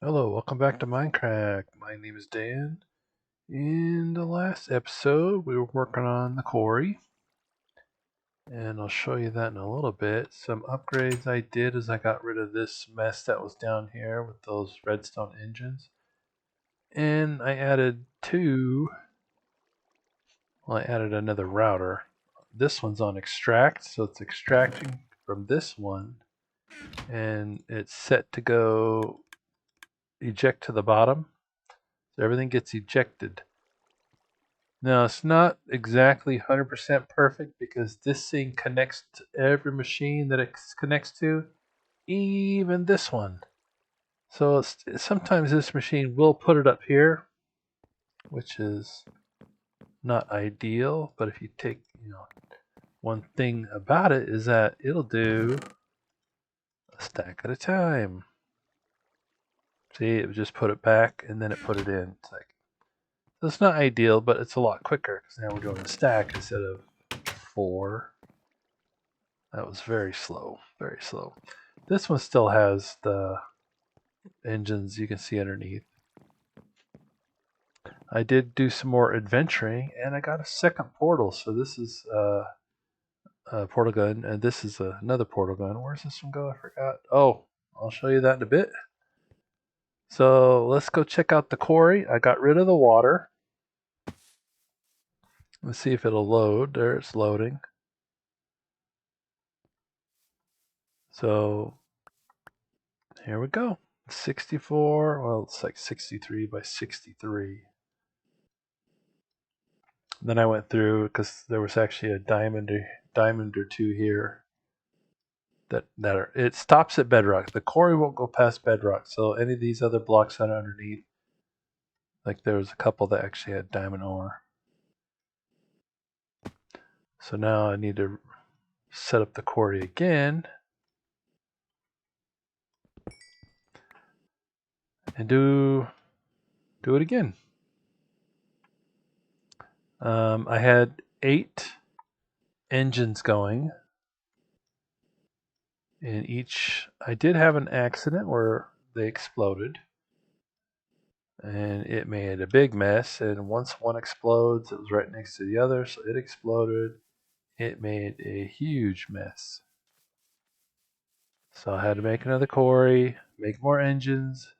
Hello, welcome back to MindCrack. My name is Dan. In the last episode, we were working on the quarry, and I'll show you that in a little bit. Some upgrades I did is I got rid of this mess that was down here with those Redstone Engines, and I added I added another router. This one's on extract, so it's extracting from this one, and it's set to go eject to the bottom. So everything gets ejected. Now, it's not exactly 100% perfect because this thing connects to every machine that it connects to, even this one. So sometimes this machine will put it up here, which is not ideal. But if you take, one thing about it is that it'll do a stack at a time. See, it would just put it back and then it put it in. It's not ideal, but it's a lot quicker because now we're doing a stack instead of 4. That was very slow, very slow. This one still has the engines you can see underneath. I did do some more adventuring, and I got a second portal. So this is a portal gun, and this is another portal gun. Where's this one go? I forgot. Oh, I'll show you that in a bit. So let's go check out the quarry. I got rid of the water. Let's see if it'll load. There, it's loading. So here we go. 64, well, it's like 63 by 63. Then I went through because there was actually a diamond or two here it stops at bedrock. The quarry won't go past bedrock, so any of these other blocks that are underneath, like there was a couple that actually had diamond ore. So now I need to set up the quarry again and do it again. I had 8 engines going. In each, I did have an accident where they exploded, and it made a big mess. And once one explodes, it was right next to the other, so it exploded. It made a huge mess. So I had to make another quarry, make more engines,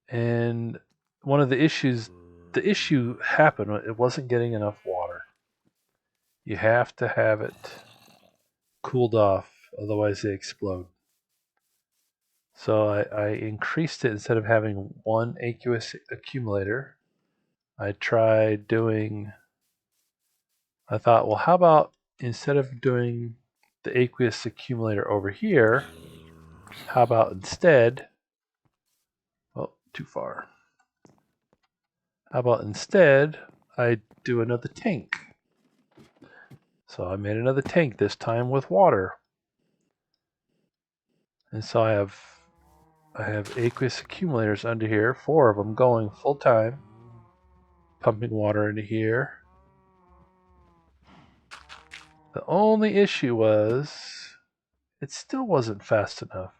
and one of the issue happened. It wasn't getting enough water. You have to have it cooled off, otherwise they explode. So I increased it. Instead of having one aqueous accumulator, I tried doing. I thought, well, how about instead of doing the aqueous accumulator over here, how about instead? Well, too far. How about instead I do another tank? So I made another tank, this time with water. And so I have aqueous accumulators under here, 4 of them going full time, pumping water into here. The only issue was it still wasn't fast enough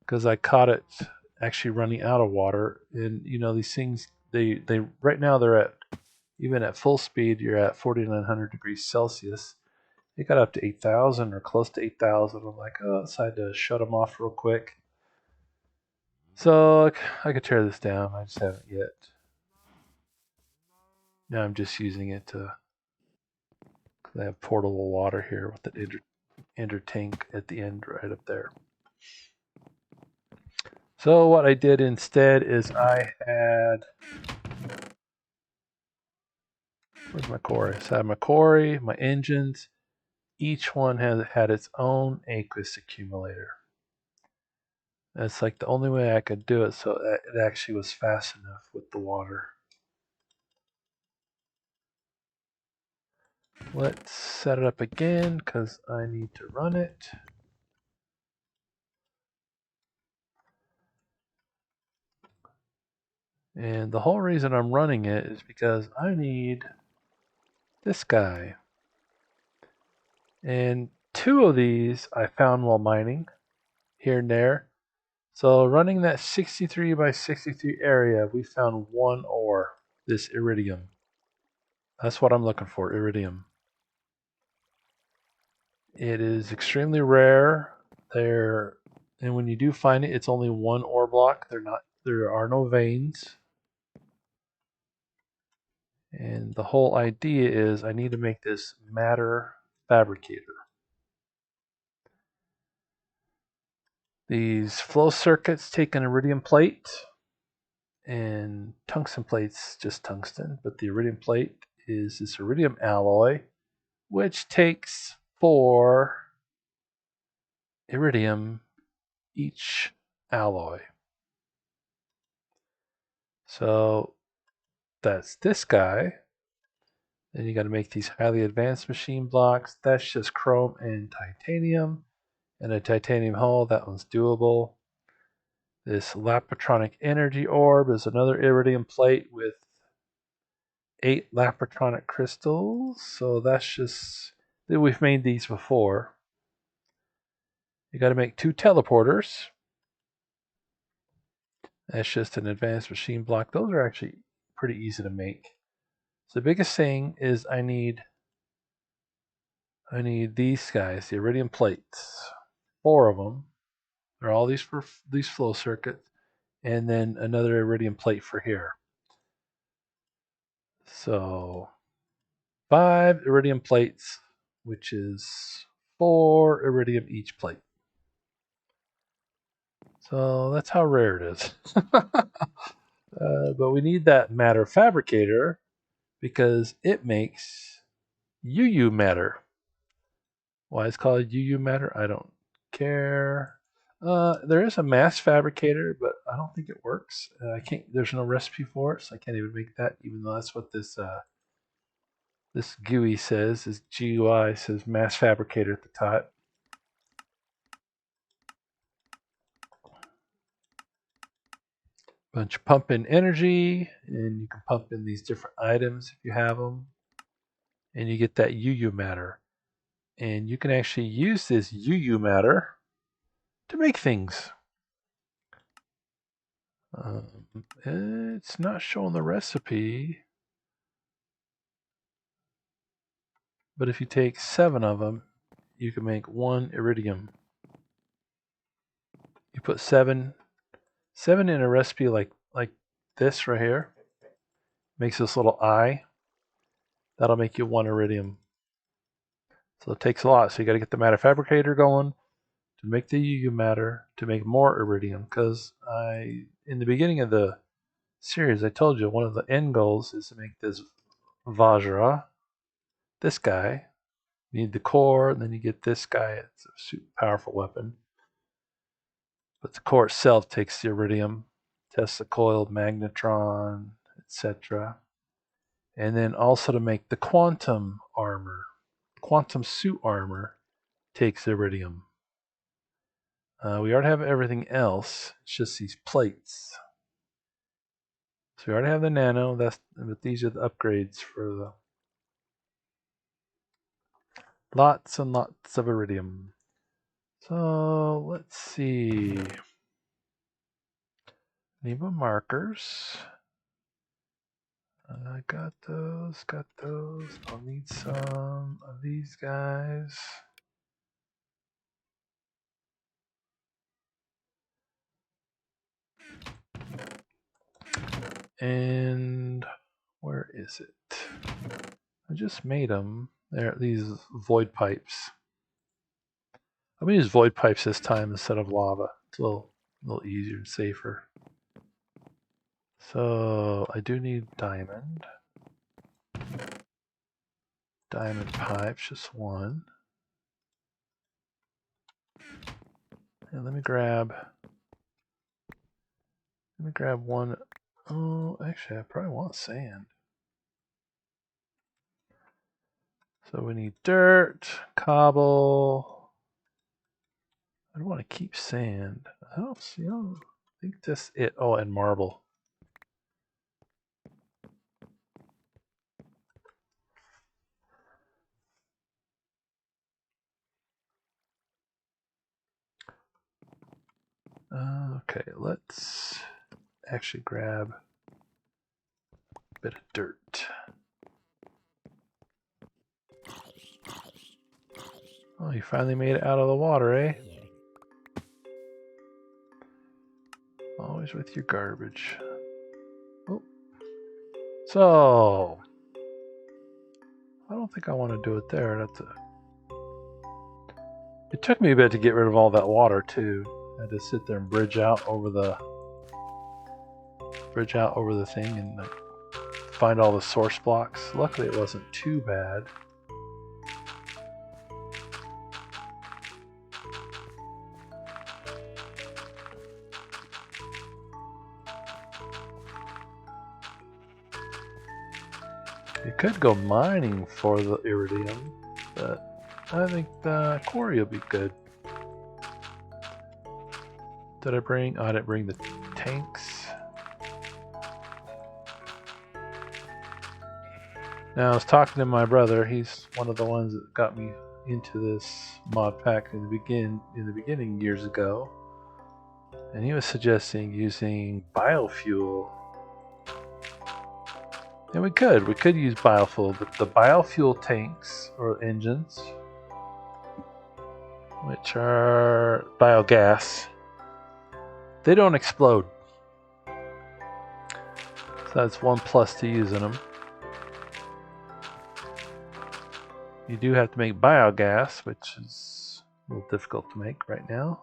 because I caught it actually running out of water. And these things, they right now they're at, even at full speed, you're at 4,900 degrees Celsius. It got up to 8,000 or close to 8,000. I'm like, oh, I decided to shut them off real quick. So I could tear this down. I just haven't yet. Now I'm just using it to, because I have portable water here with the ender tank at the end right up there. So what I did instead is I had, where's my quarry? So I had my quarry, my engines. Each one had its own aqueous accumulator. That's like the only way I could do it so that it actually was fast enough with the water. Let's set it up again because I need to run it. And the whole reason I'm running it is because I need this guy. And 2 of these I found while mining here and there. So running that 63 by 63 area, we found one ore, this iridium. That's what I'm looking for, iridium. It is extremely rare. And when you do find it, it's only one ore block. There are no veins. And the whole idea is I need to make this matter fabricator. These flow circuits take an iridium plate, and tungsten plate's just tungsten, but the iridium plate is this iridium alloy, which takes 4 iridium each alloy. So that's this guy. Then you got to make these highly advanced machine blocks. That's just chrome and titanium. And a titanium hull, that one's doable. This Lapatronic energy orb is another iridium plate with 8 Lapatronic crystals. So that's just, we've made these before. You got to make 2 teleporters. That's just an advanced machine block. Those are actually pretty easy to make. So the biggest thing is I need these guys, the iridium plates, 4 of them. They're all these for these flow circuits, and then another iridium plate for here. So 5 iridium plates, which is 4 iridium each plate. So that's how rare it is. But we need that matter fabricator because it makes UU matter. Why it's called UU matter, I don't care. There is a mass fabricator, but I don't think it works. I can't. There's no recipe for it, so I can't even make that. Even though that's what this GUI says. This GUI says mass fabricator at the top. Bunch of pump in energy, and you can pump in these different items if you have them, and you get that UU matter. And you can actually use this UU matter to make things. It's not showing the recipe, but if you take 7 of them, you can make 1 iridium. You put 7 in a recipe like this right here. Makes this little eye. That'll make you 1 iridium. So it takes a lot. So you got to get the matter fabricator going to make the UU matter to make more iridium. Because in the beginning of the series, I told you one of the end goals is to make this Vajra, this guy. You need the core, and then you get this guy. It's a super powerful weapon. But the core itself takes the iridium, Tesla coil, magnetron, etc. And then also to make the quantum armor, quantum suit armor, takes iridium. We already have everything else. It's just these plates. So we already have the nano. But these are the upgrades for the lots and lots of iridium. So let's see. Neva markers. I got those. I'll need some of these guys. And where is it? I just made them. There, these void pipes. I'm gonna use void pipes this time instead of lava. It's a little easier and safer. So I do need diamond. Diamond pipes, just 1. And let me grab 1. Oh, actually, I probably want sand. So we need dirt, cobble. I don't want to keep sand. I don't think that's it. Oh, and marble. Okay, let's actually grab a bit of dirt. Oh, you finally made it out of the water, eh? Always with your garbage. Oh. So, I don't think I want to do it there. It took me a bit to get rid of all that water too. I had to sit there and bridge out over the thing and find all the source blocks. Luckily, it wasn't too bad. You could go mining for the iridium, but I think the quarry will be good. Did I bring? Oh, I didn't bring the tanks. Now I was talking to my brother. He's one of the ones that got me into this mod pack in the beginning years ago, and he was suggesting using biofuel. And we could use biofuel, but the biofuel tanks or engines, which are biogas, they don't explode. So that's one plus to using them. You do have to make biogas, which is a little difficult to make right now.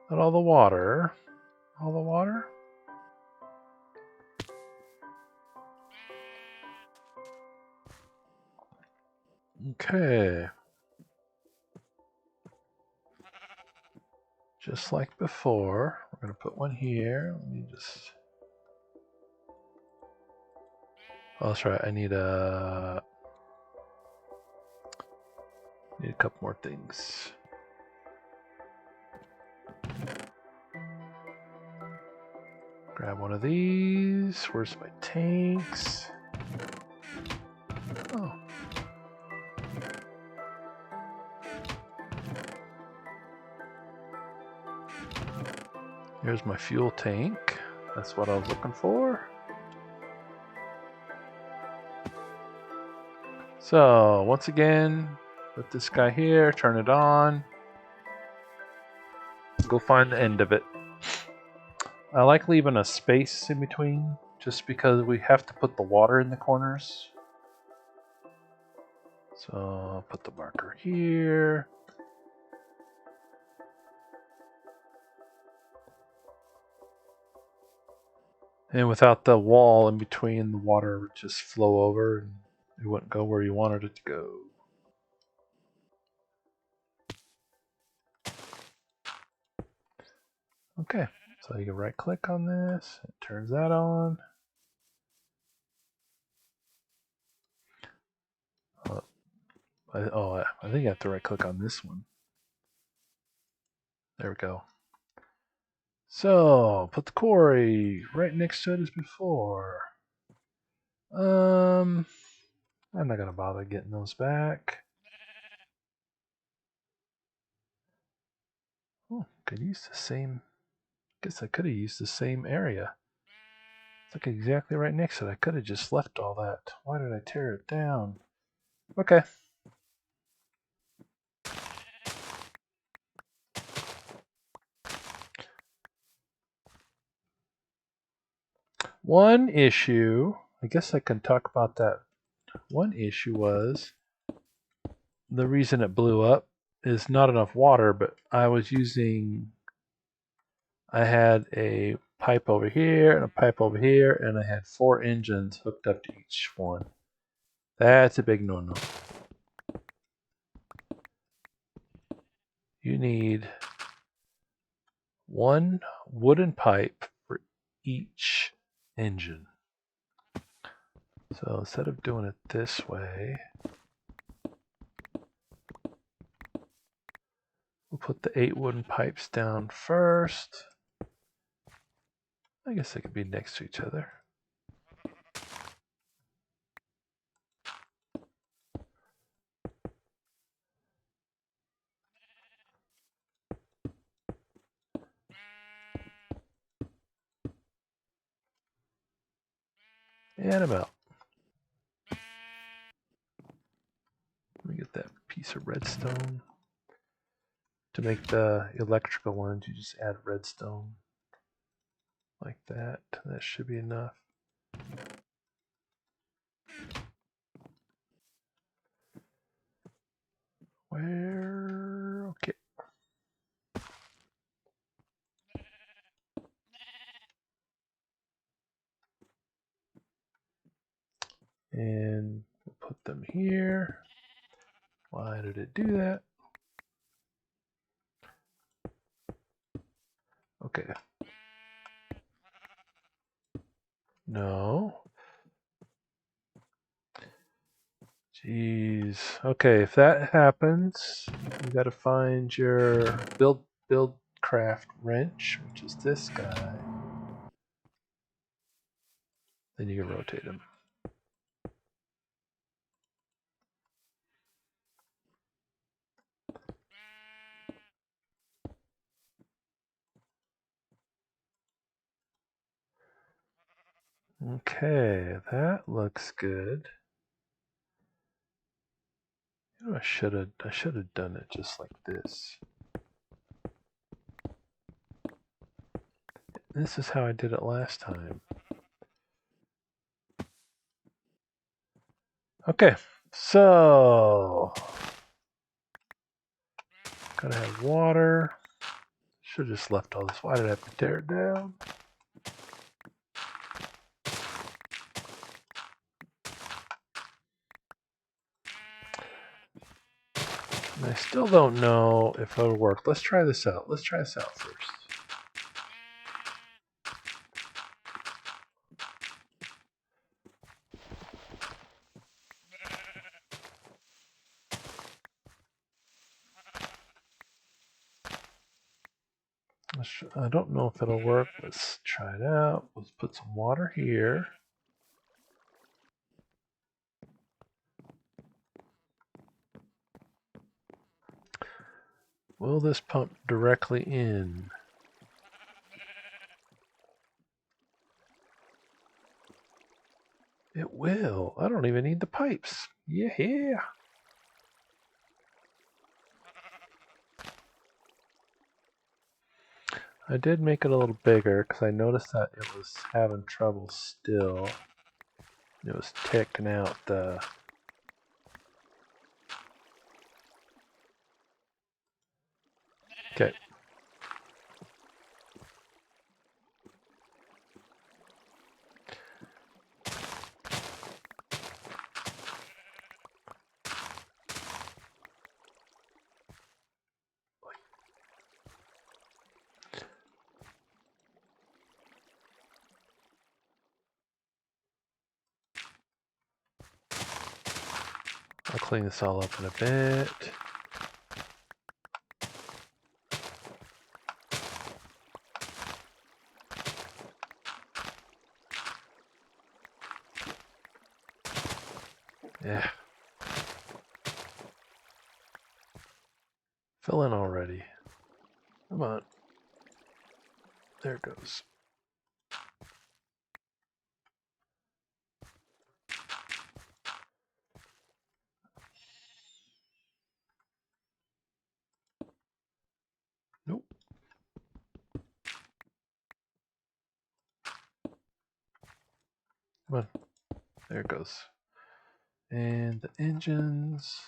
But all the water. Okay. Just like before, we're going to put one here. Let me just... Oh, that's right. I need a couple more things. Grab one of these. Where's my tanks? Oh. Here's my fuel tank. That's what I was looking for. So, once again, put this guy here, turn it on. Go find the end of it. I like leaving a space in between, just because we have to put the water in the corners. So, I'll put the marker here. And without the wall in between, the water would just flow over and it wouldn't go where you wanted it to go. Okay, so you can right click on this, it turns that on. I think I have to right click on this one. There we go. So, put the quarry right next to it as before. I'm not gonna bother getting those back. Oh, could use the same. Guess I could have used the same area. It's like exactly right next to it. I could have just left all that. Why did I tear it down? Okay. One issue, I guess I can talk about that. One issue was the reason it blew up is not enough water, but I had a pipe over here and a pipe over here, and I had 4 engines hooked up to each one. That's a big no-no. You need 1 wooden pipe for each engine. So instead of doing it this way, we'll put the 8 wooden pipes down first. I guess they could be next to each other. And I'm out. Let me get that piece of redstone. To make the electrical ones, you just add redstone like that. That should be enough. Where? Okay. And we'll put them here. Why did it do that? Okay. No. Jeez. Okay, if that happens, you got to find your Buildcraft wrench, which is this guy. Then you can rotate him. Okay, that looks good. You know, I should have done it just like this. This is how I did it last time. Okay, so gotta have water. Should have just left all this. Why did I have to tear it down? And I still don't know if it'll work. Let's try this out. Let's try this out first. I don't know if it'll work. Let's try it out. Let's put some water here. Will this pump directly in? It will. I don't even need the pipes. Yeah. I did make it a little bigger because I noticed that it was having trouble still. It was taking out the... Okay. I'll clean this all up in a bit. Yeah. Fill in already. Come on. There it goes. Nope. Come on. There it goes. And the engines.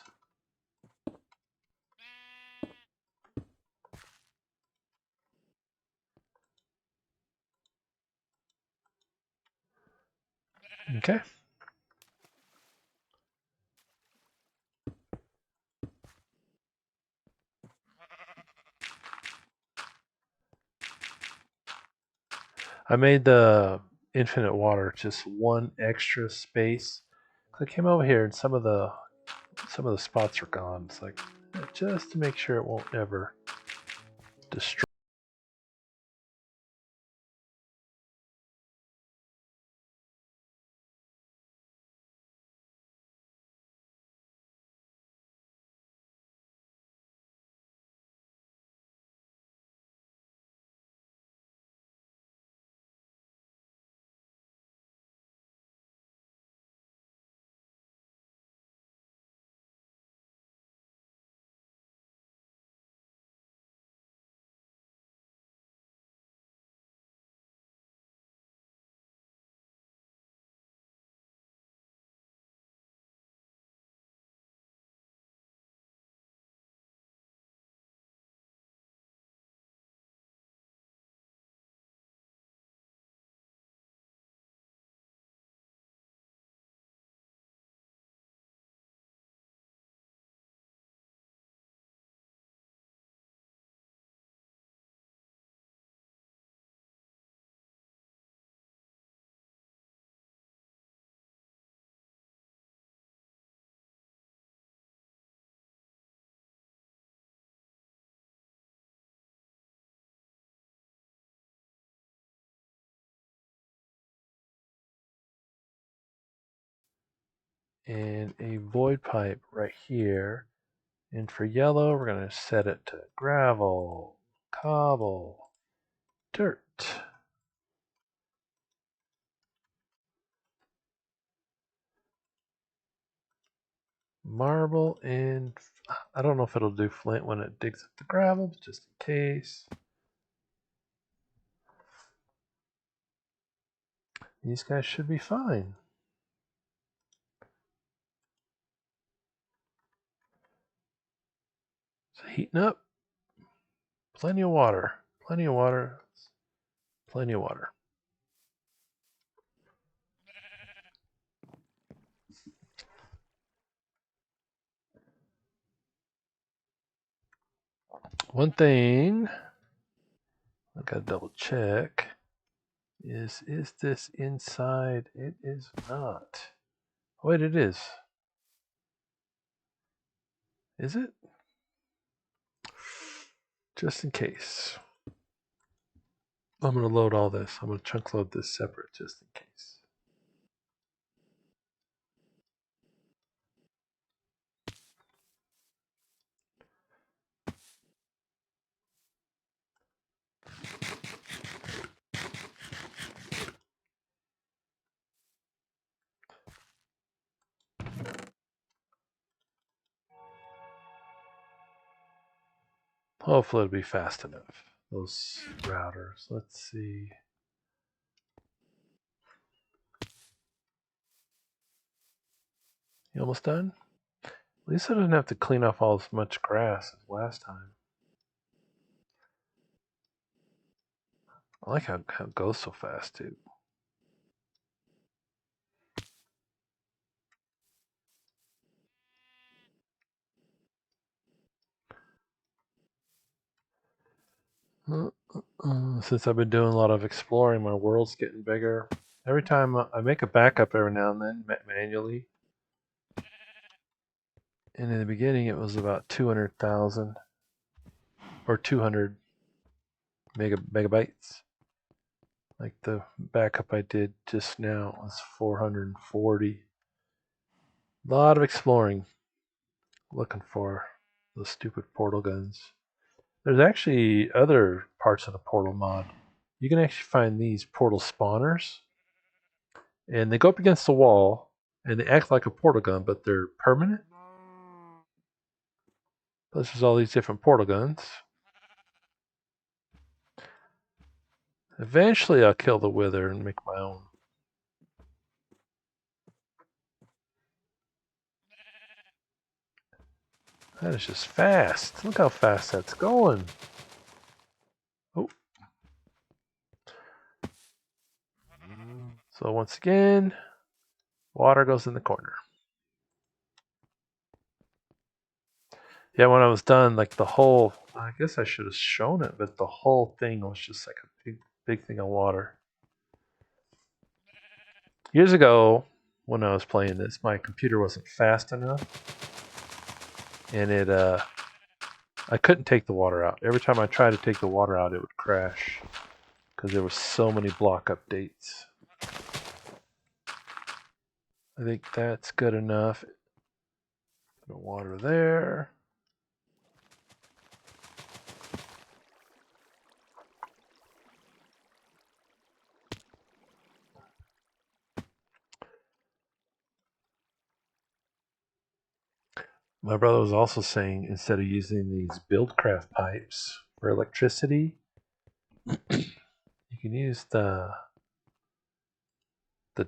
Okay. I made the infinite water just one extra space. I came over here and some of the spots are gone. It's like just to make sure it won't ever destroy. and a void pipe right here. And for yellow, we're going to set it to gravel, cobble, dirt. Marble, and I don't know if it'll do flint when it digs up the gravel, but just in case. These guys should be fine. It's heating up. Plenty of water. Plenty of water. Plenty of water. One thing I gotta double check is this inside? It is not. Wait, it is. Is it? Just in case. I'm going to load all this. I'm going to chunk load this separate just in case. Hopefully it'll be fast enough. Those routers. Let's see. You almost done? At least I didn't have to clean off all as much grass as last time. I like how it goes so fast too. Since I've been doing a lot of exploring, my world's getting bigger. Every time I make a backup every now and then manually. And in the beginning, it was about 200,000 or 200 megabytes. Like the backup I did just now was 440. A lot of exploring, looking for those stupid portal guns. There's actually other parts of the portal mod. You can actually find these portal spawners, and they go up against the wall, and they act like a portal gun, but they're permanent. Plus, there's all these different portal guns. Eventually, I'll kill the wither and make my own. That is just fast. Look how fast that's going. Oh. So once again, water goes in the corner. Yeah, when I was done, like the whole, I guess I should have shown it, but the whole thing was just like a big thing of water. Years ago, when I was playing this, my computer wasn't fast enough, and I couldn't take the water out. Every time I tried to take the water out, it would crash because there were so many block updates. I think that's good enough. Put water there. My brother was also saying instead of using these Buildcraft pipes for electricity, you can use the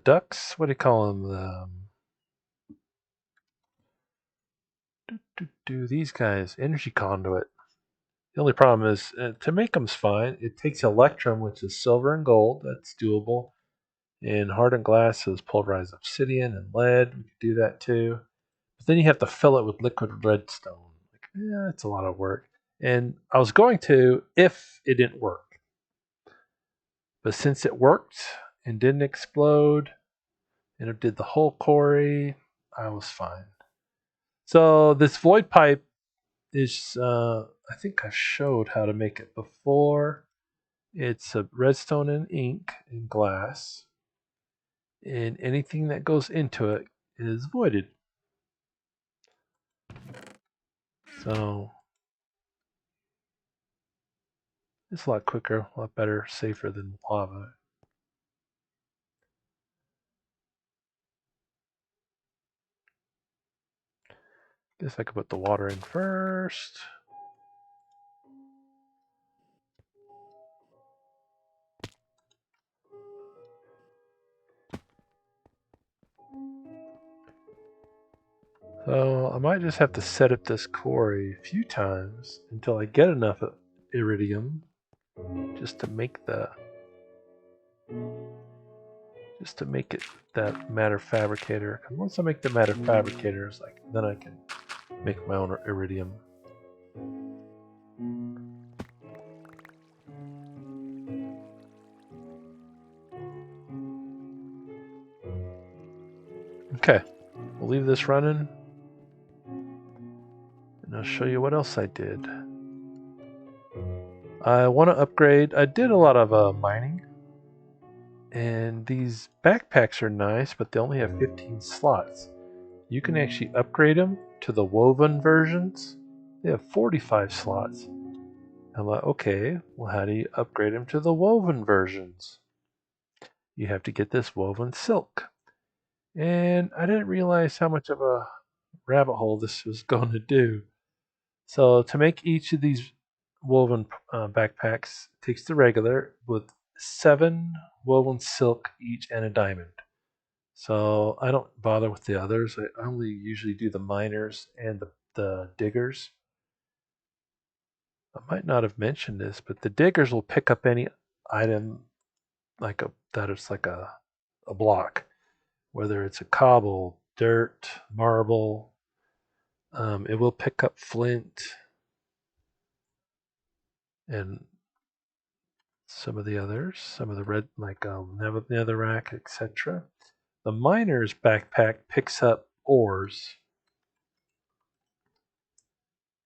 ducts. What do you call them? These guys, energy conduit. The only problem is to make them's fine. It takes electrum, which is silver and gold. That's doable. And hardened glass is pulverized obsidian and lead. We could do that too. But then you have to fill it with liquid redstone. Yeah, it's a lot of work. And I was going to if it didn't work. But since it worked and didn't explode, and it did the whole quarry, I was fine. So this void pipe is, I think I showed how to make it before. It's a redstone and ink and glass. And anything that goes into it is voided. So it's a lot quicker, a lot better, safer than lava. Guess I could put the water in first. So I might just have to set up this quarry a few times until I get enough iridium just to make it that matter fabricator. And once I make the matter fabricator, it's like then I can make my own iridium. Okay, we'll leave this running, and I'll show you what else I did. I want to upgrade. I did a lot of mining, and these backpacks are nice, but they only have 15 slots. You can actually upgrade them to the woven versions. They have 45 slots. I'm like, okay, well, how do you upgrade them to the woven versions? You have to get this woven silk. And I didn't realize how much of a rabbit hole this was going to do. So to make each of these woven backpacks, it takes the regular with 7 woven silk each and a diamond. So I don't bother with the others. I only usually do the miners and the diggers. I might not have mentioned this, but the diggers will pick up any item that is like a block, whether it's a cobble, dirt, marble. It will pick up flint and some of the others, some of the red like netherrack, etc. The miner's backpack picks up ores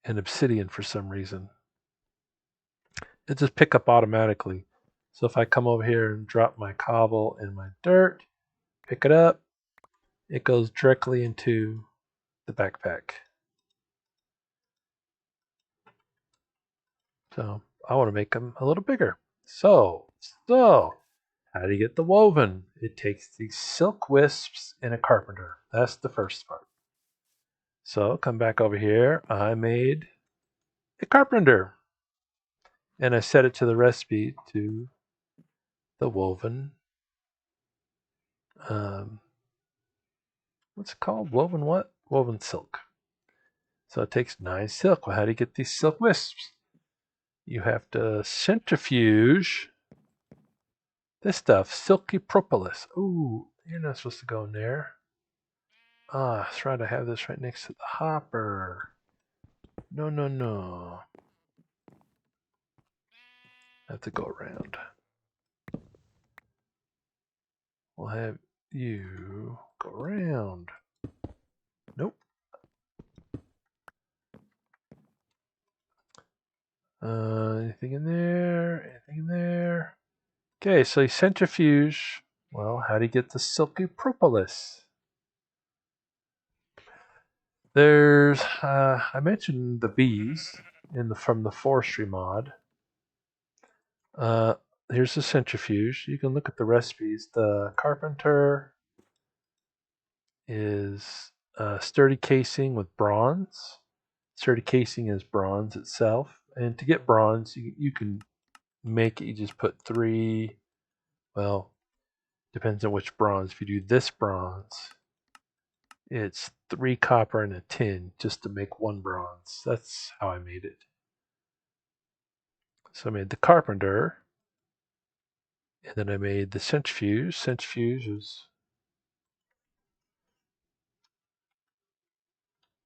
and obsidian for some reason. It just pick up automatically. So if I come over here and drop my cobble and my dirt, pick it up, it goes directly into the backpack. So I want to make them a little bigger. So how do you get the woven? It takes these silk wisps and a carpenter. That's the first part. So come back over here. I made a carpenter. And I set it to the recipe to the woven. What's it called? Woven what? Woven silk. So it takes 9 silk. Well, how do you get these silk wisps? You have to centrifuge this stuff, silky propolis. Ooh, you're not supposed to go in there. Ah, that's right. I have this right next to the hopper. No, no, no. I have to go around. We'll have you go around. Nope. Anything in there? Anything in there? Okay, so you centrifuge. Well, how do you get the silky propolis? There's, I mentioned the bees from the forestry mod. Here's the centrifuge. You can look at the recipes. The carpenter is sturdy casing with bronze. Sturdy casing is bronze itself. And to get bronze, you can make it. You just put 3, well, depends on which bronze. If you do this bronze, it's 3 copper and a tin just to make 1 bronze. That's how I made it. So I made the carpenter, and then I made the centrifuge.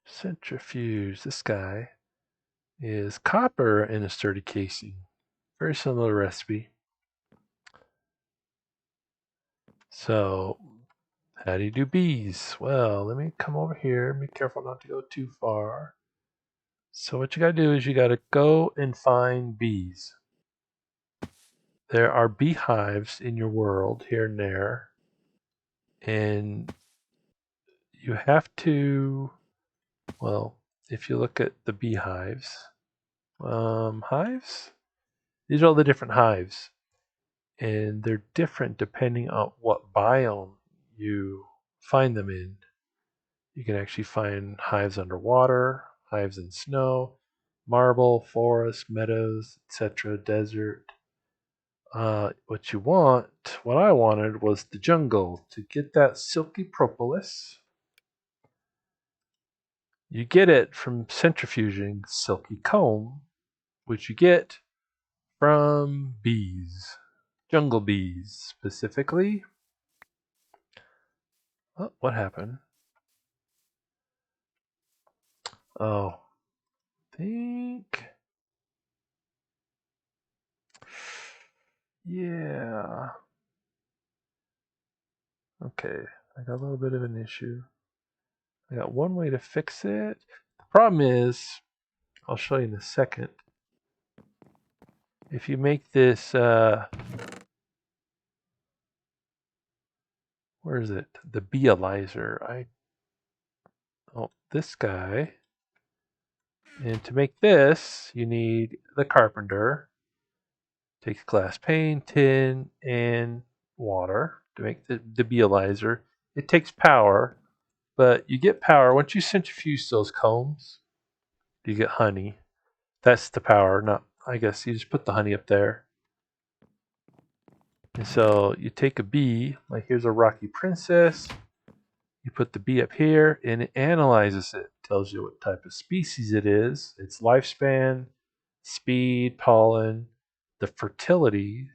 Centrifuge this guy is copper in a sturdy casing. Very similar recipe. So how do you do bees? Well, let me come over here. Be careful not to go too far. So what you got to do is you got to go and find bees. There are beehives in your world here and there, and you have to, well, if you look at the beehives, hives, these are all the different hives, and they're different depending on what biome you find them in. You can actually find hives underwater, hives in snow, marble, forest, meadows, etc., desert. What I wanted was the jungle. To get that silky propolis, you get it from centrifuging silky comb, which you get from bees, jungle bees specifically. Oh, what happened? Oh, think. Yeah. Okay, I got a little bit of an issue. I got one way to fix it. The problem is, I'll show you in a second. If you make this, where is it? The Bealyzer. This guy. And to make this, you need the carpenter. Takes glass pane, tin, and water to make the Bealyzer. It takes power, but you get power once you centrifuge those combs. You get honey. That's the power. Not, I guess you just put the honey up there. And so you take a bee, like here's a rocky princess. You put the bee up here, and it analyzes it. Tells you what type of species it is, its lifespan, speed, pollen, the fertility,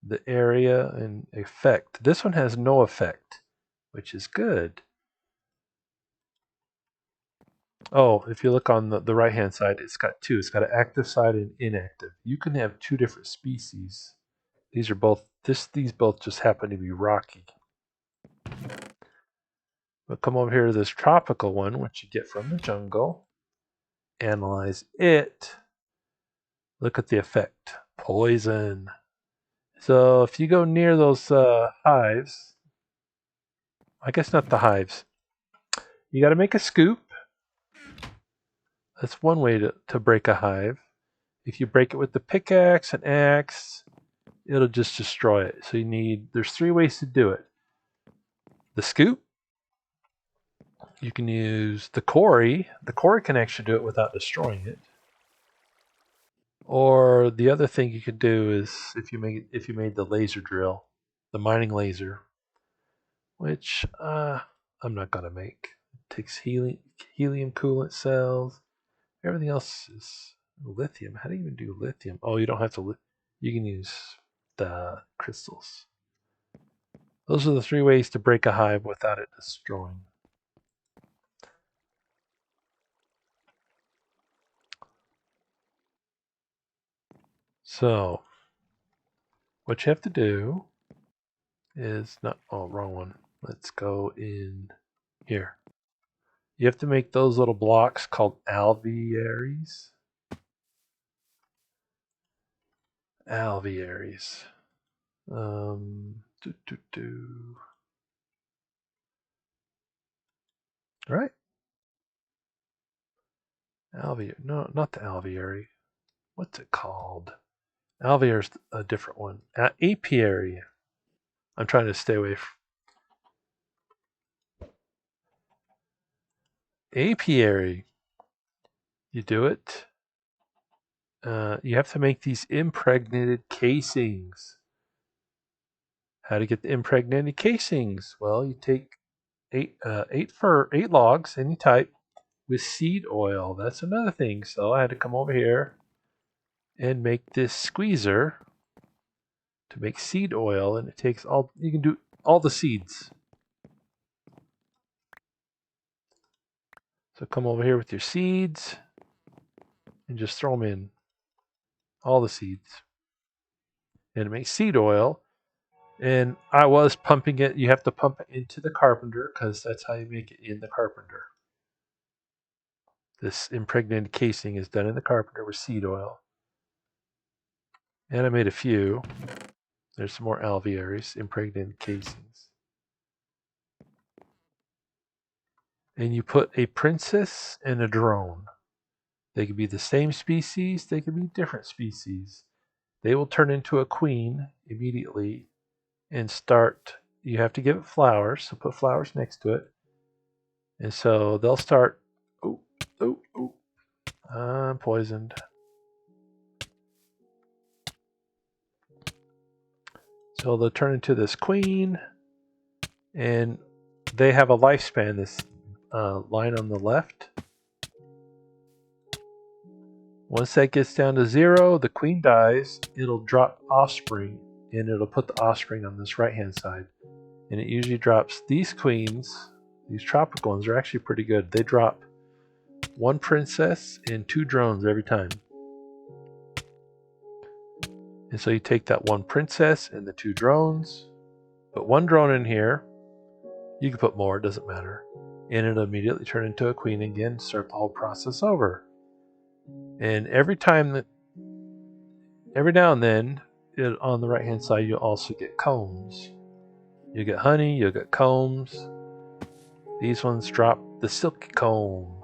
the area, and effect. This one has no effect, which is good. Oh, if you look on the right hand side, it's got two. It's got an active side and inactive. You can have two different species. These are both these both just happen to be rocky. But come over here to this tropical one, which you get from the jungle. Analyze it. Look at the effect. Poison. So if you go near those hives, I guess not the hives, you got to make a scoop. That's one way to break a hive. If you break it with the pickaxe and axe, it'll just destroy it. So there's three ways to do it. The scoop, you can use the quarry. The quarry can actually do it without destroying it. Or the other thing you could do is if you made the laser drill, the mining laser, which I'm not gonna make. It takes helium coolant cells. Everything else is lithium. How do you even do lithium? Oh, you don't have to. You can use the crystals. Those are the three ways to break a hive without it destroying. So, what you have to do is not. Oh, wrong one. Let's go in here. You have to make those little blocks called alvearies. Alvearies. Do, do, do. Right? Alveary. No, not the alveary. What's it called? Alveary's a different one. Apiary. I'm trying to stay away from apiary. You do it. You have to make these impregnated casings. How to get the impregnated casings? Well, you take eight logs, any type, with seed oil. That's another thing. So I had to come over here and make this squeezer to make seed oil, and it takes all. You can do all the seeds. So come over here with your seeds and just throw them in. All the seeds. And it makes seed oil. And I was pumping it. You have to pump it into the carpenter because that's how you make it in the carpenter. This impregnated casing is done in the carpenter with seed oil. And I made a few. There's some more alvearies, impregnated casings. and you put a princess and a drone. They could be the same species, they could be different species. They will turn into a queen immediately and start. You have to give it flowers, so put flowers next to it. And so they'll start. Oh, oh, oh. I'm poisoned. So they'll turn into this queen, and they have a lifespan, this line on the left. Once that gets down to 0, the queen dies, it'll drop offspring, and it'll put the offspring on this right-hand side. And it usually drops these queens, these tropical ones are actually pretty good. They drop 1 princess and 2 drones every time. And so you take that 1 princess and the 2 drones, put 1 drone in here. You can put more, it doesn't matter. And it'll immediately turn into a queen again, start the whole process over. And every now and then, on the right hand side, you'll also get combs. You get honey, you'll get combs. These ones drop the silky comb.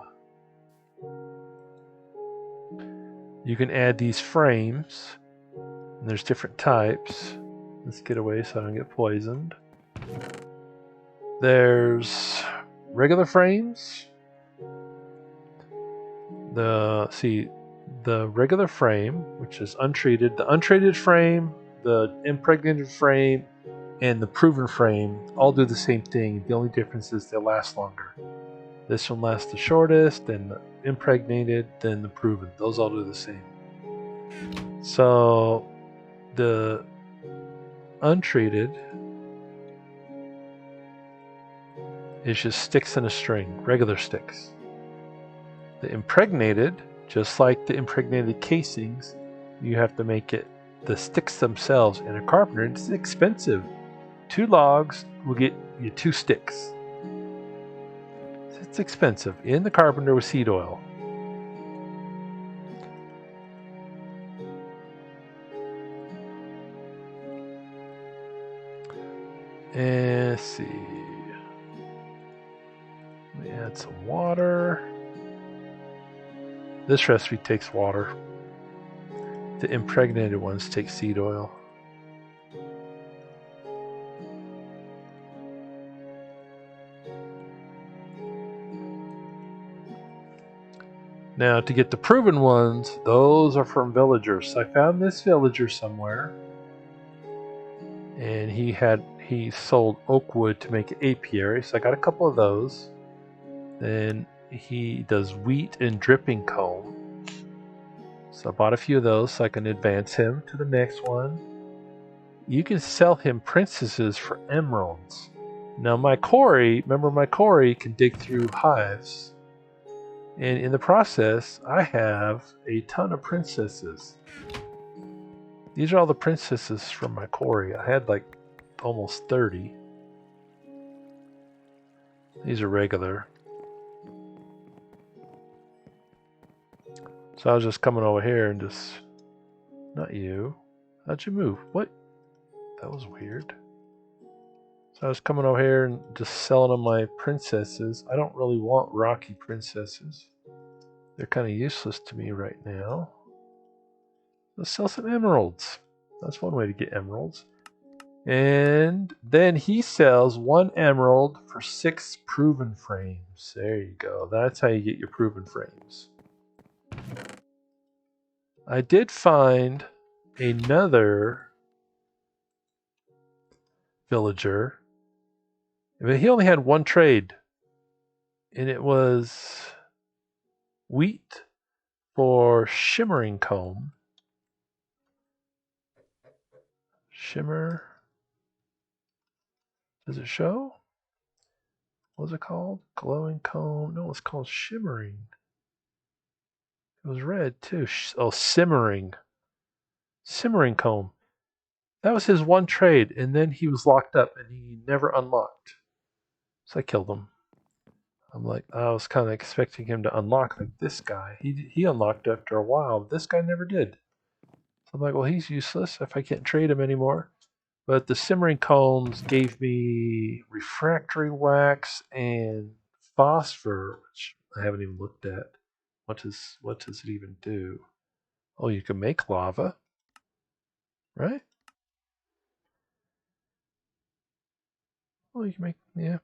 You can add these frames, and there's different types. Let's get away so I don't get poisoned. There's regular frames. The regular frame, which is untreated, the untreated frame, the impregnated frame, and the proven frame all do the same thing. The only difference is they last longer. This one lasts the shortest, then the impregnated, then the proven. Those all do the same. So the untreated is just sticks in a string, regular sticks. The impregnated, just like the impregnated casings, you have to make it the sticks themselves in a carpenter. It's expensive. 2 logs will get you 2 sticks. It's expensive. In the carpenter with seed oil. And let's see. Let me add some water. This recipe takes water. The impregnated ones take seed oil. Now to get the proven ones, those are from villagers. So I found this villager somewhere, and he sold oak wood to make an apiary. So I got a couple of those. Then he does wheat and dripping comb. So I bought a few of those so I can advance him to the next one. You can sell him princesses for emeralds. Now my quarry can dig through hives. And in the process, I have a ton of princesses. These are all the princesses from my quarry. I had like almost 30. These are regular. So I was just coming over here and just... Not you. How'd you move? What? That was weird. So I was coming over here and just selling them my princesses. I don't really want rocky princesses. They're kind of useless to me right now. Let's sell some emeralds. That's one way to get emeralds. And then he sells 1 emerald for 6 proven frames. There you go. That's how you get your proven frames. I did find another villager, but he only had 1 trade, and it was wheat for shimmering comb. Shimmer. Does it show? What was it called? Glowing comb. No, it's called shimmering. It was red too. Oh, simmering. Simmering comb. That was his 1 trade, and then he was locked up and he never unlocked. So I killed him. I'm like, I was kind of expecting him to unlock like this guy. He unlocked after a while. This guy never did. So I'm like, well, he's useless if I can't trade him anymore. But the simmering combs gave me refractory wax and phosphor, which I haven't even looked at. What does it even do? Oh, you can make lava, right? Oh, you can make, yeah. Is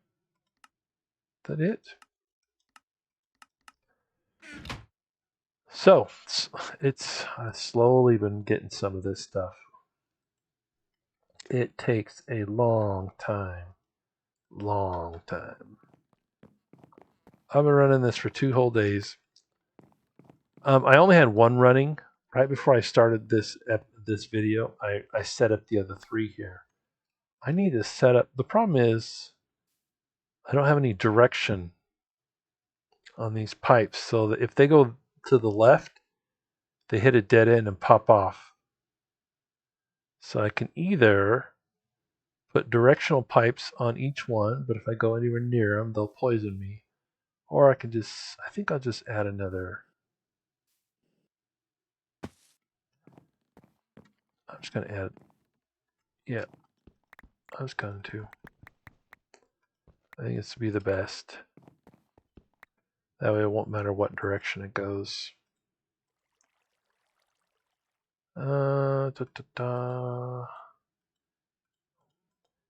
that it? So it's I've slowly been getting some of this stuff. It takes a long time. Long time. I've been running this for 2 whole days. I only had one running right before I started this video. I set up the other 3 here. I need to set up. The problem is I don't have any direction on these pipes, so that if they go to the left, they hit a dead end and pop off. So I can either put directional pipes on each one, but if I go anywhere near them, they'll poison me. Or I think I'll just add another. I'm just going to add, yeah, I was going to. I think it's to be the best. That way it won't matter what direction it goes. Of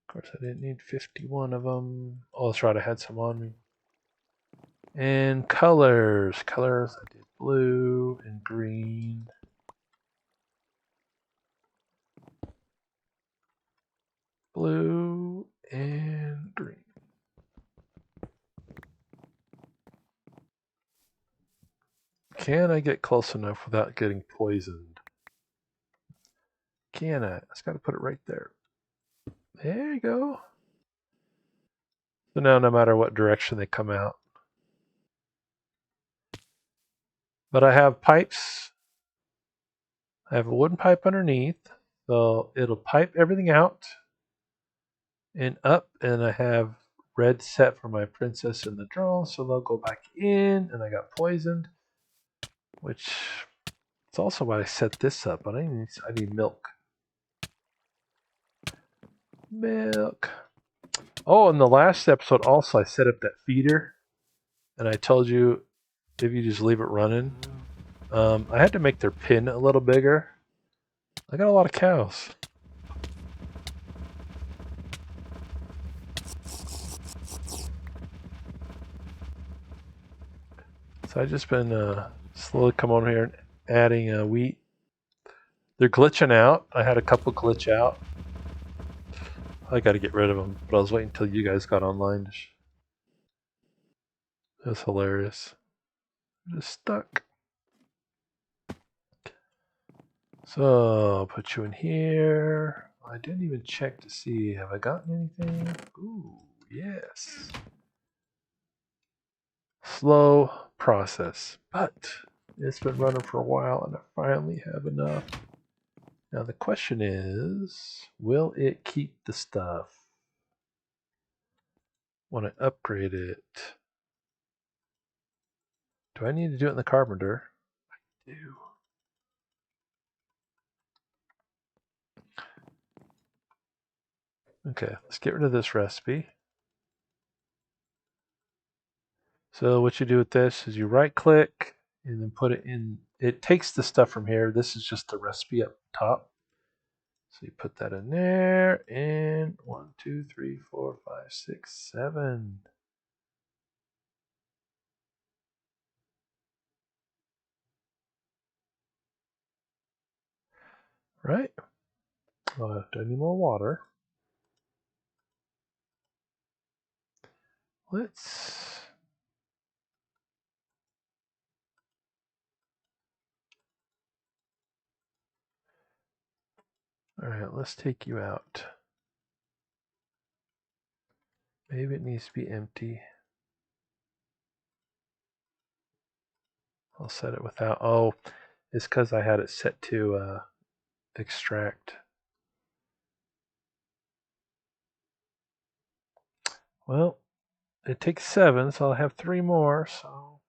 course, I didn't need 51 of them. Oh, that's right, I had some on me. And colors. Colors, I did blue and green. Blue and green. Can I get close enough without getting poisoned? Can I? I just got to put it right there. There you go. So now no matter what direction they come out. But I have pipes. I have a wooden pipe underneath. So it'll pipe everything out and up. And I have red set for my princess and the drone. So they'll go back in. And I got poisoned. Which is also why I set this up. But I need milk. Milk. Oh, in the last episode also I set up that feeder. And I told you if you just leave it running. I had to make their pin a little bigger. I got a lot of cows. So I've just been slowly come over here and adding wheat. They're glitching out. I had a couple glitch out. I got to get rid of them, but I was waiting until you guys got online. That's hilarious. I'm just stuck. So I'll put you in here. I didn't even check to see, have I gotten anything? Ooh, yes. Slow process, but it's been running for a while and I finally have enough. Now the question is, will it keep the stuff when I upgrade it? Do I need to do it in the carpenter? I do. Okay, let's get rid of this recipe. So what you do with this is you right click and then put it in. It takes the stuff from here. This is just the recipe up top. So you put that in there and 1, 2, 3, 4, 5, 6, 7. Right? Do I need more water? Let's. All right, let's take you out. Maybe it needs to be empty. I'll set it without. Oh, it's because I had it set to extract. Well, it takes 7, so I'll have 3 more. So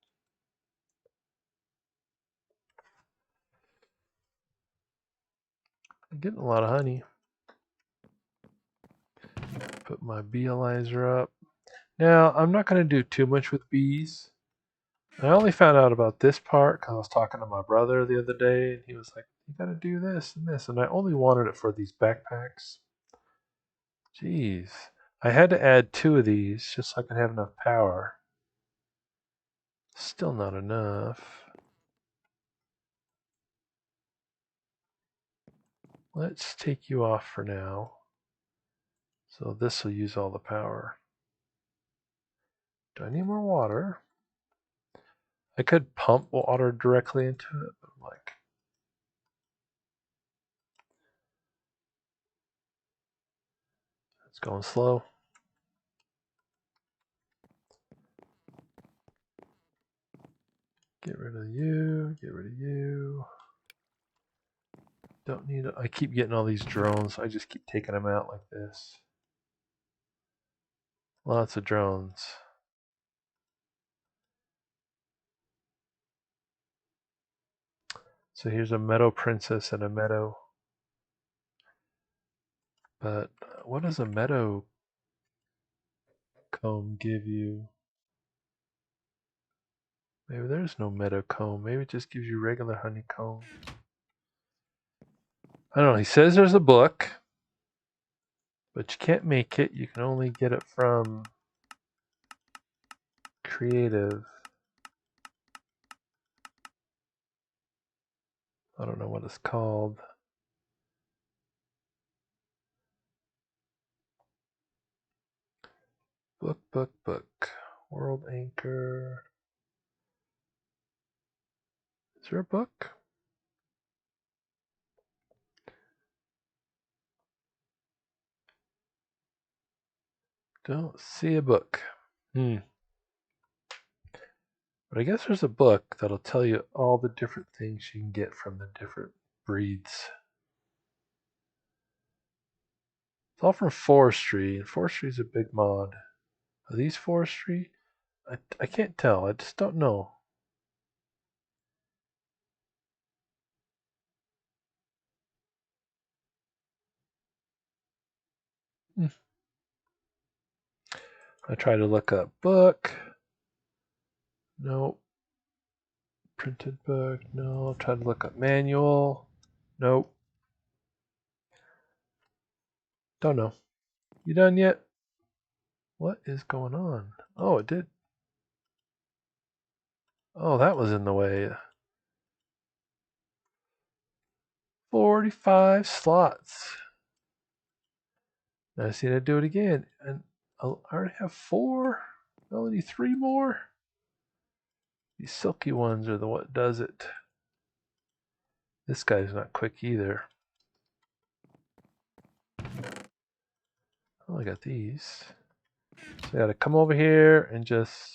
I'm getting a lot of honey. Put my Beealizer up. Now, I'm not going to do too much with bees. I only found out about this part because I was talking to my brother the other day, and he was like, you got to do this and this. And I only wanted it for these backpacks. Jeez. I had to add 2 of these just so I could have enough power. Still not enough. Let's take you off for now. So this will use all the power. Do I need more water? I could pump water directly into it, but like, it's going slow. Get rid of you, get rid of you. Don't need it. I keep getting all these drones. I just keep taking them out like this. Lots of drones. So here's a meadow princess and a meadow. But what does a meadow comb give you? Maybe there's no meadow comb. Maybe it just gives you regular honeycomb. I don't know. He says there's a book, but you can't make it. You can only get it from creative. I don't know what it's called. Book. World Anchor. Is there a book? Don't see a book. But I guess there's a book that'll tell you all the different things you can get from the different breeds. It's all from forestry, and forestry is a big mod. Are these forestry? I can't tell. I just don't know. I try to look up book. Nope. Printed book. No. Try to look up manual. Nope. Don't know. You done yet? What is going on? Oh, it did. Oh, that was in the way. 45 slots. Now I see to do it again. And I already have 4. I only need 3 more. These silky ones are the what does it. This guy's not quick either. Oh, I got these. So I gotta come over here and just,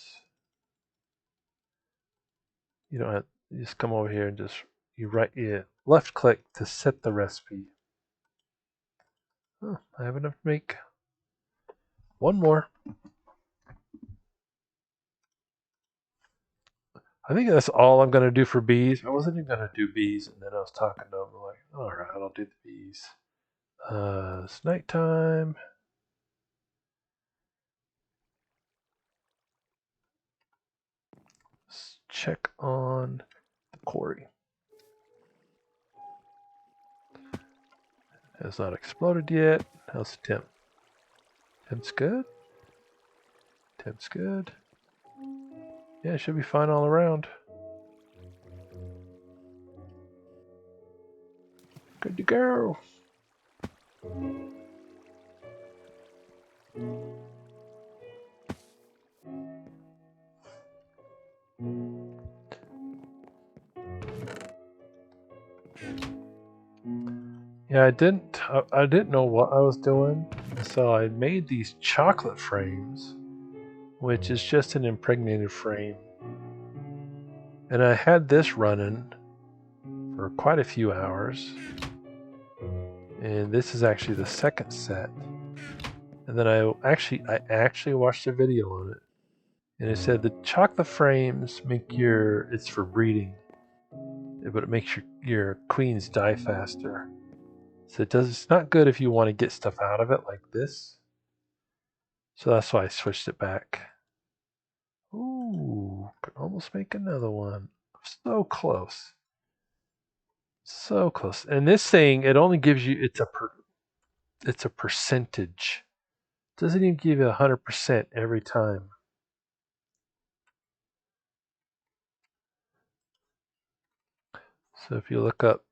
you don't have, you just come over here and just, you left click to set the recipe. Oh, I have enough to make 1 more. I think that's all I'm gonna do for bees. I wasn't even gonna do bees, and then I was talking to them like, all right, I'll do the bees. It's nighttime. Let's check on the quarry. Has not exploded yet. How's the temp? Temp's good. Temp's good. Yeah, it should be fine all around. Good to go. Yeah, I didn't know what I was doing, so I made these chocolate frames, which is just an impregnated frame. And I had this running for quite a few hours. And this is actually the second set. And then I actually watched a video on it. And it said the chocolate frames it's for breeding, but it makes your queens die faster. So it's not good if you want to get stuff out of it like this. So that's why I switched it back. Ooh, could almost make another one. So close. So close. And this thing, it only gives you, it's a percentage. It doesn't even give you 100% every time. So if you look up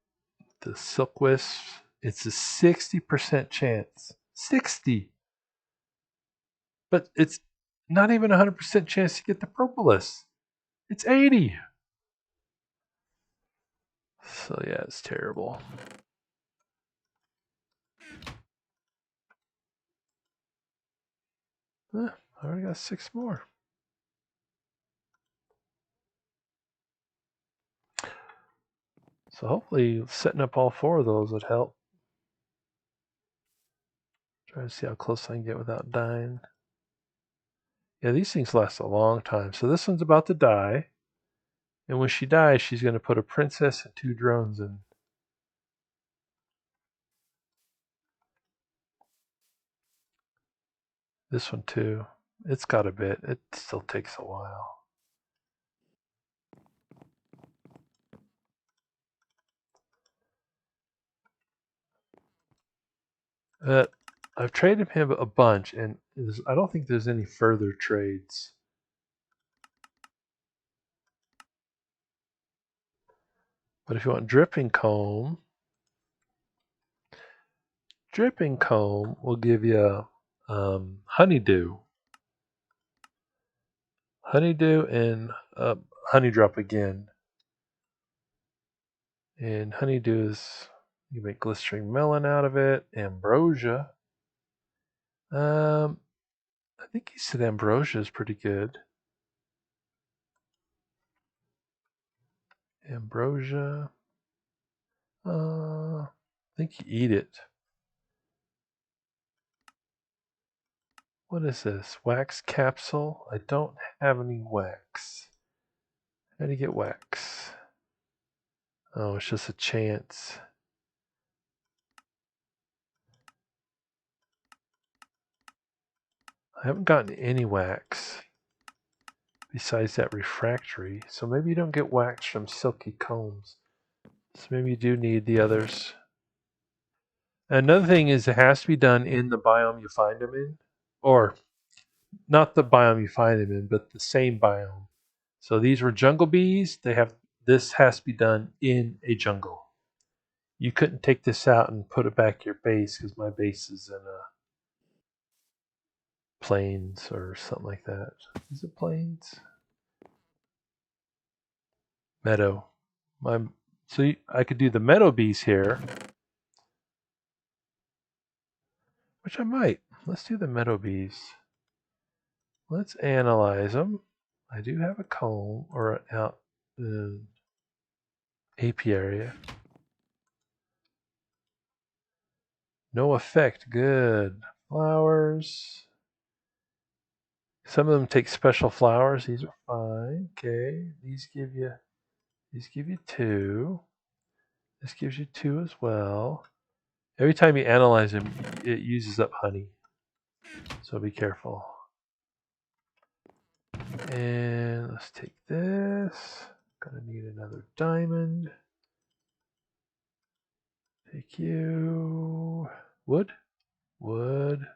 the silk wisps, it's a 60% chance. 60. But it's not even a 100% chance to get the propolis. It's 80. So yeah, it's terrible. I already got 6 more. So hopefully setting up all 4 of those would help. Try to see how close I can get without dying. Yeah, these things last a long time. So this one's about to die. And when she dies, she's going to put a princess and 2 drones in. This one too. It's got a bit. It still takes a while. I've traded him a bunch, and I don't think there's any further trades. But if you want dripping comb will give you honeydew. Honeydew and honey drop again. And honeydew is, you make glistering melon out of it. Ambrosia. I think he said ambrosia is pretty good. Ambrosia. I think you eat it. What is this? Wax capsule? I don't have any wax. How do you get wax? Oh, it's just a chance. I haven't gotten any wax besides that refractory, so maybe you don't get wax from silky combs. So maybe you do need the others. Another thing is it has to be done in the biome you find them in, or not the biome you find them in, but the same biome. So these were jungle bees. This has to be done in a jungle. You couldn't take this out and put it back your base because my base is in a plains or something like that. Is it plains? Meadow. I could do the meadow bees here, which I might. Let's do the meadow bees. Let's analyze them. I do have a comb or an out apiary. No effect. Good. Flowers. Some of them take special flowers. These are fine. Okay. These give you 2. This gives you 2 as well. Every time you analyze them, it uses up honey. So be careful. And let's take this. Gonna need another diamond. Take you. Wood. Wood.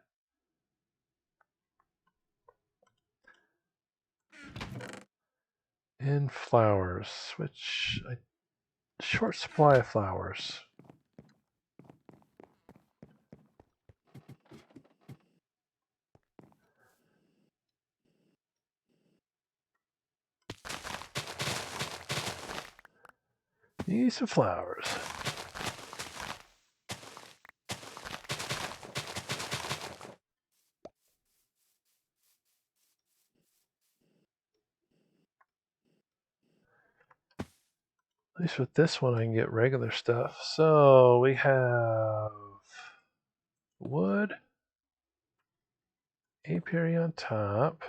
And flowers. Short supply of flowers. Need some flowers. At least with this one I can get regular stuff. So we have wood, apiary on top.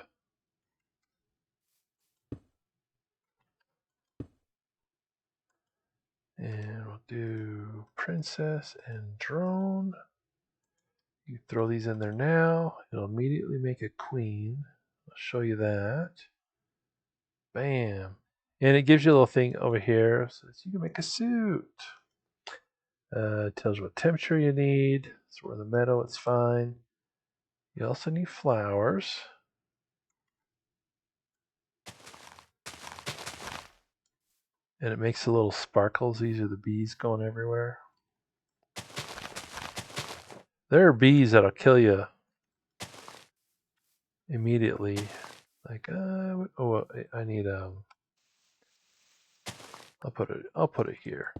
And we'll do princess and drone. You throw these in there now. It'll immediately make a queen. I'll show you that. Bam. And it gives you a little thing over here so that you can make a suit. It tells you what temperature you need. So we're in the meadow, it's fine. You also need flowers. And it makes the little sparkles. These are the bees going everywhere. There are bees that'll kill you immediately. Like, I need I'll put it here.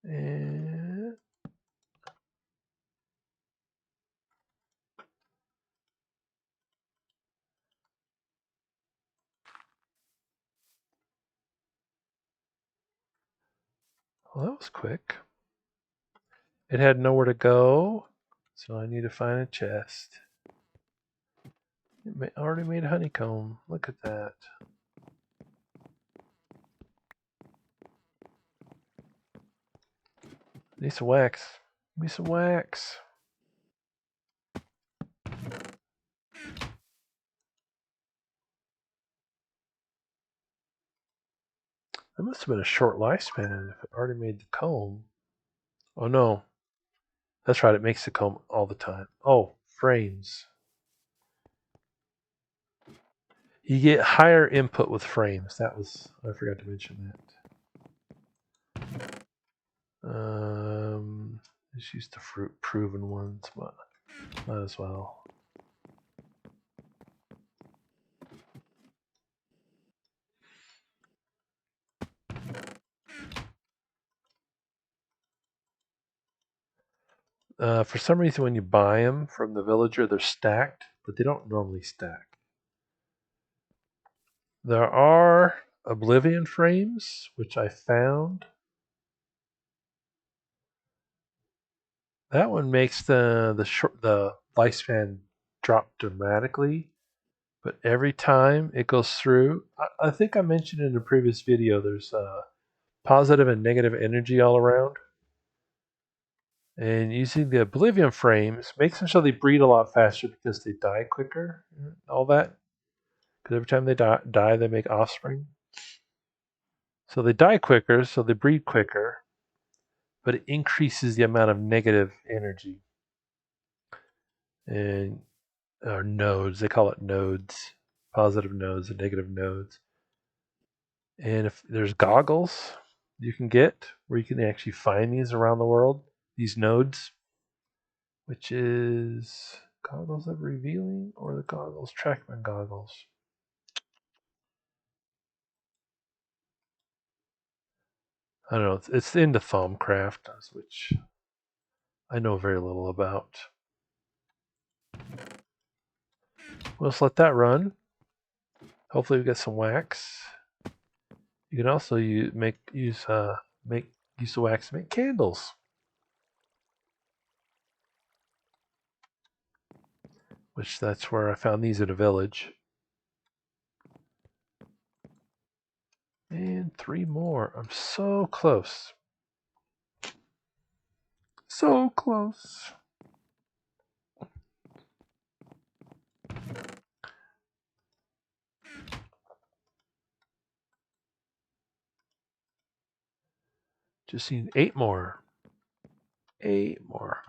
And well, that was quick. It had nowhere to go, so I need to find a chest. It already made a honeycomb. Look at that. Need some wax. Give me some wax. That must have been a short lifespan if it already made the comb. Oh no. That's right, it makes the comb all the time. Oh, frames. You get higher input with frames. I forgot to mention that. Just use the proven ones, but might as well. For some reason, when you buy them from the villager, they're stacked, but they don't normally stack. There are Oblivion frames, which I found. That one makes the lifespan drop dramatically, but every time it goes through, I think I mentioned in a previous video, there's positive and negative energy all around. And using the Oblivion frames makes them so they breed a lot faster because they die quicker. All that. Because every time they die, they make offspring. So they die quicker, so they breed quicker. But it increases the amount of negative energy. And or nodes, they call it nodes. Positive nodes and negative nodes. And if there's goggles you can get where you can actually find these around the world, these nodes, which is goggles of revealing or the goggles, Trackman goggles. I don't know. It's into Thaumcraft, which I know very little about. We'll just let that run. Hopefully we get some wax. You can also use the wax to make candles. Which that's where I found these at a village. And 3 more. I'm so close. So close. Just need 8 more. 8 more.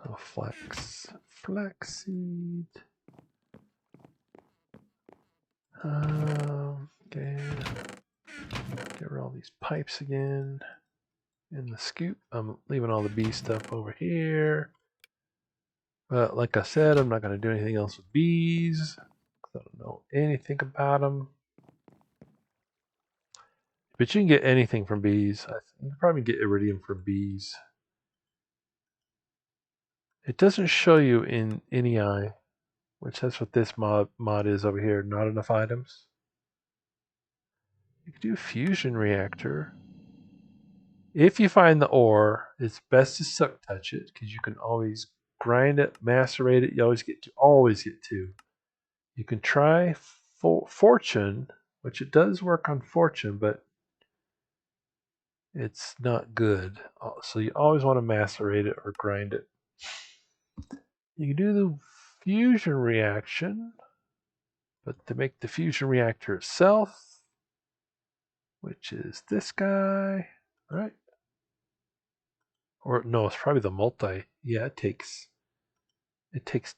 Oh, flaxseed. Okay. Get rid of all these pipes again. In the scoop. I'm leaving all the bee stuff over here. But like I said, I'm not going to do anything else with bees. I don't know anything about them. But you can get anything from bees. You can probably get iridium from bees. It doesn't show you in any eye, which that's what this mod is over here. Not enough items. You can do fusion reactor. If you find the ore, it's best to suck touch it because you can always grind it, macerate it. You always get 2. You can try fortune, which it does work on fortune, but it's not good. So you always want to macerate it or grind it. You can do the fusion reaction, but to make the fusion reactor itself, which is this guy, right? Or no, it's probably the multi. Yeah, it takes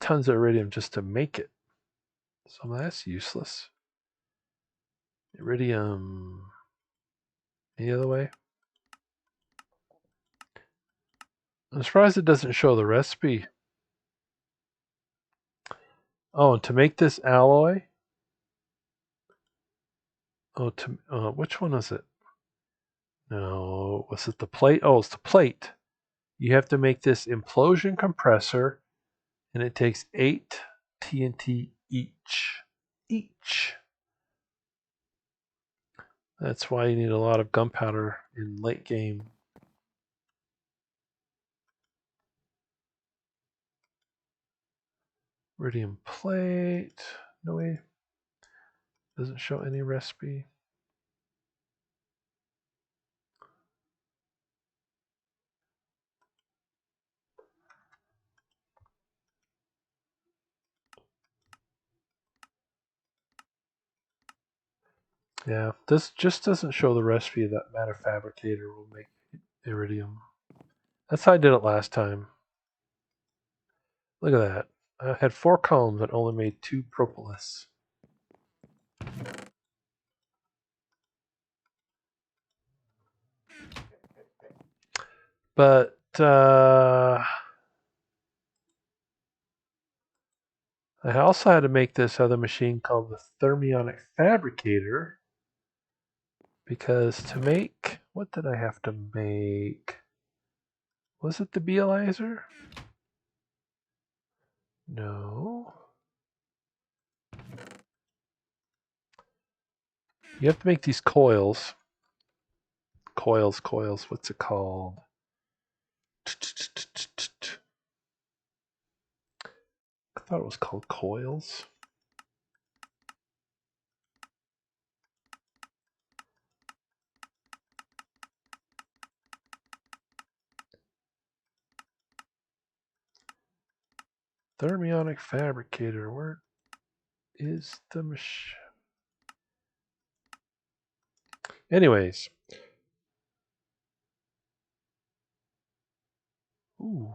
tons of iridium just to make it. So that's useless. Iridium. Any other way? I'm surprised it doesn't show the recipe. Oh, and to make this alloy. Oh, which one is it? No, was it the plate? Oh, it's the plate. You have to make this implosion compressor, and it takes 8 TNT each. That's why you need a lot of gunpowder in late game. Iridium plate. No way. Doesn't show any recipe. Yeah, this just doesn't show the recipe that matter fabricator will make iridium. That's how I did it last time. Look at that. I had 4 columns that only made 2 propolis. But I also had to make this other machine called the Thermionic Fabricator, because to make, what did I have to make? Was it the Bealizer? No. You have to make these coils. Coils. What's it called? I thought it was called coils. Thermionic Fabricator. Where is the machine? Anyways. Ooh,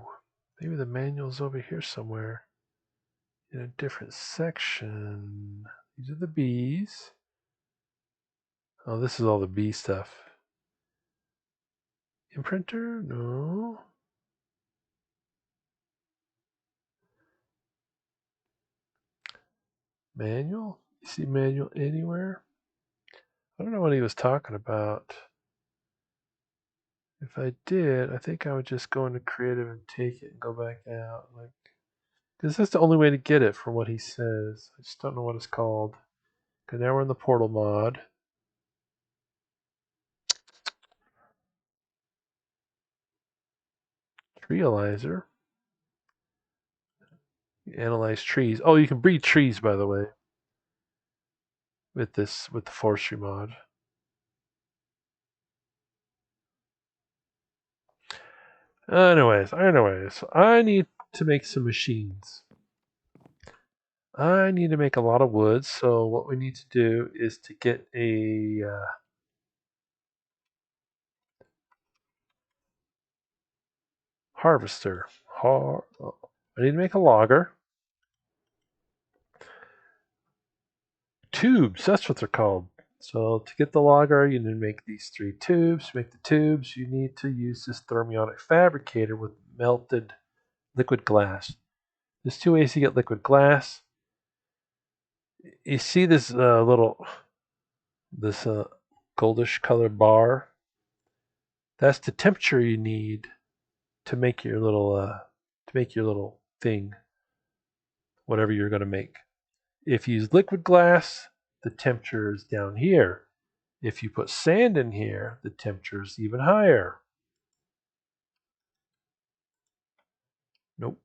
maybe the manual's over here somewhere in a different section. These are the bees. Oh, this is all the bee stuff. Imprinter? No. Manual? You see manual anywhere? I don't know what he was talking about. If I did, I think I would just go into creative and take it and go back out. Because that's the only way to get it from what he says. I just don't know what it's called. Okay, now we're in the portal mod. Treealyzer. You analyze trees. Oh, you can breed trees, by the way, with the forestry mod. Anyways, I need to make some machines. I need to make a lot of wood, so what we need to do is to get a harvester. I need to make a logger. Tubes, that's what they're called. So to get the logger, you need to make these 3 tubes. To make the tubes, you need to use this thermionic fabricator with melted liquid glass. There's 2 ways to get liquid glass. You see this this goldish colored bar? That's the temperature you need to make your little thing, whatever you're going to make. If you use liquid glass, the temperature is down here. If you put sand in here, the temperature is even higher. Nope.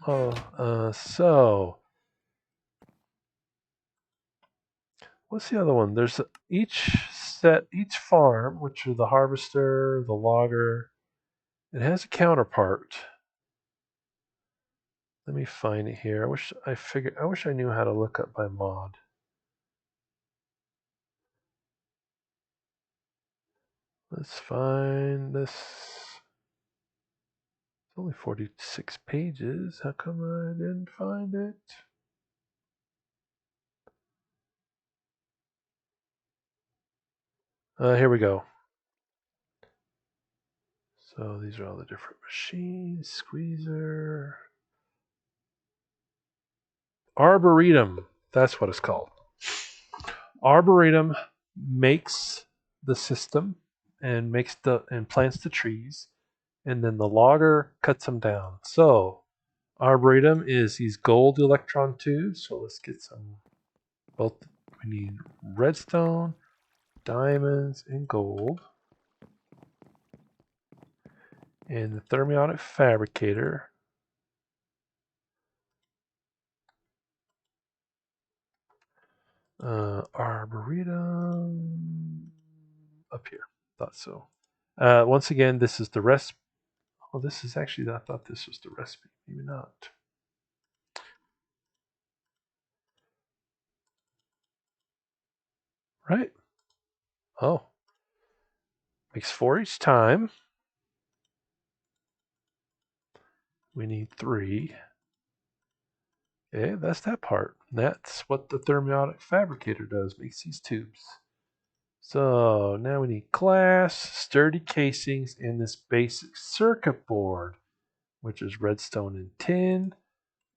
So what's the other one? There's each farm, which are the harvester, the logger. It has a counterpart. Let me find it here. I wish I knew how to look up by mod. Let's find this. It's only 46 pages. How come I didn't find it? Here we go. So these are all the different machines. Squeezer. Arboretum. That's what it's called. Arboretum makes the system and plants the trees, and then the logger cuts them down. So Arboretum is these gold electron tubes. So let's get some. Both we need redstone, diamonds, and gold. And the Thermionic Fabricator. Arboretum up here. Thought so. Once again, this is the recipe. Oh, this is actually, I thought this was the recipe. Maybe not. Right? Oh. Makes 4 each time. We need 3. Okay, that's that part. That's what the Thermionic Fabricator does. Makes these tubes. So now we need glass, sturdy casings, and this basic circuit board, which is redstone and tin.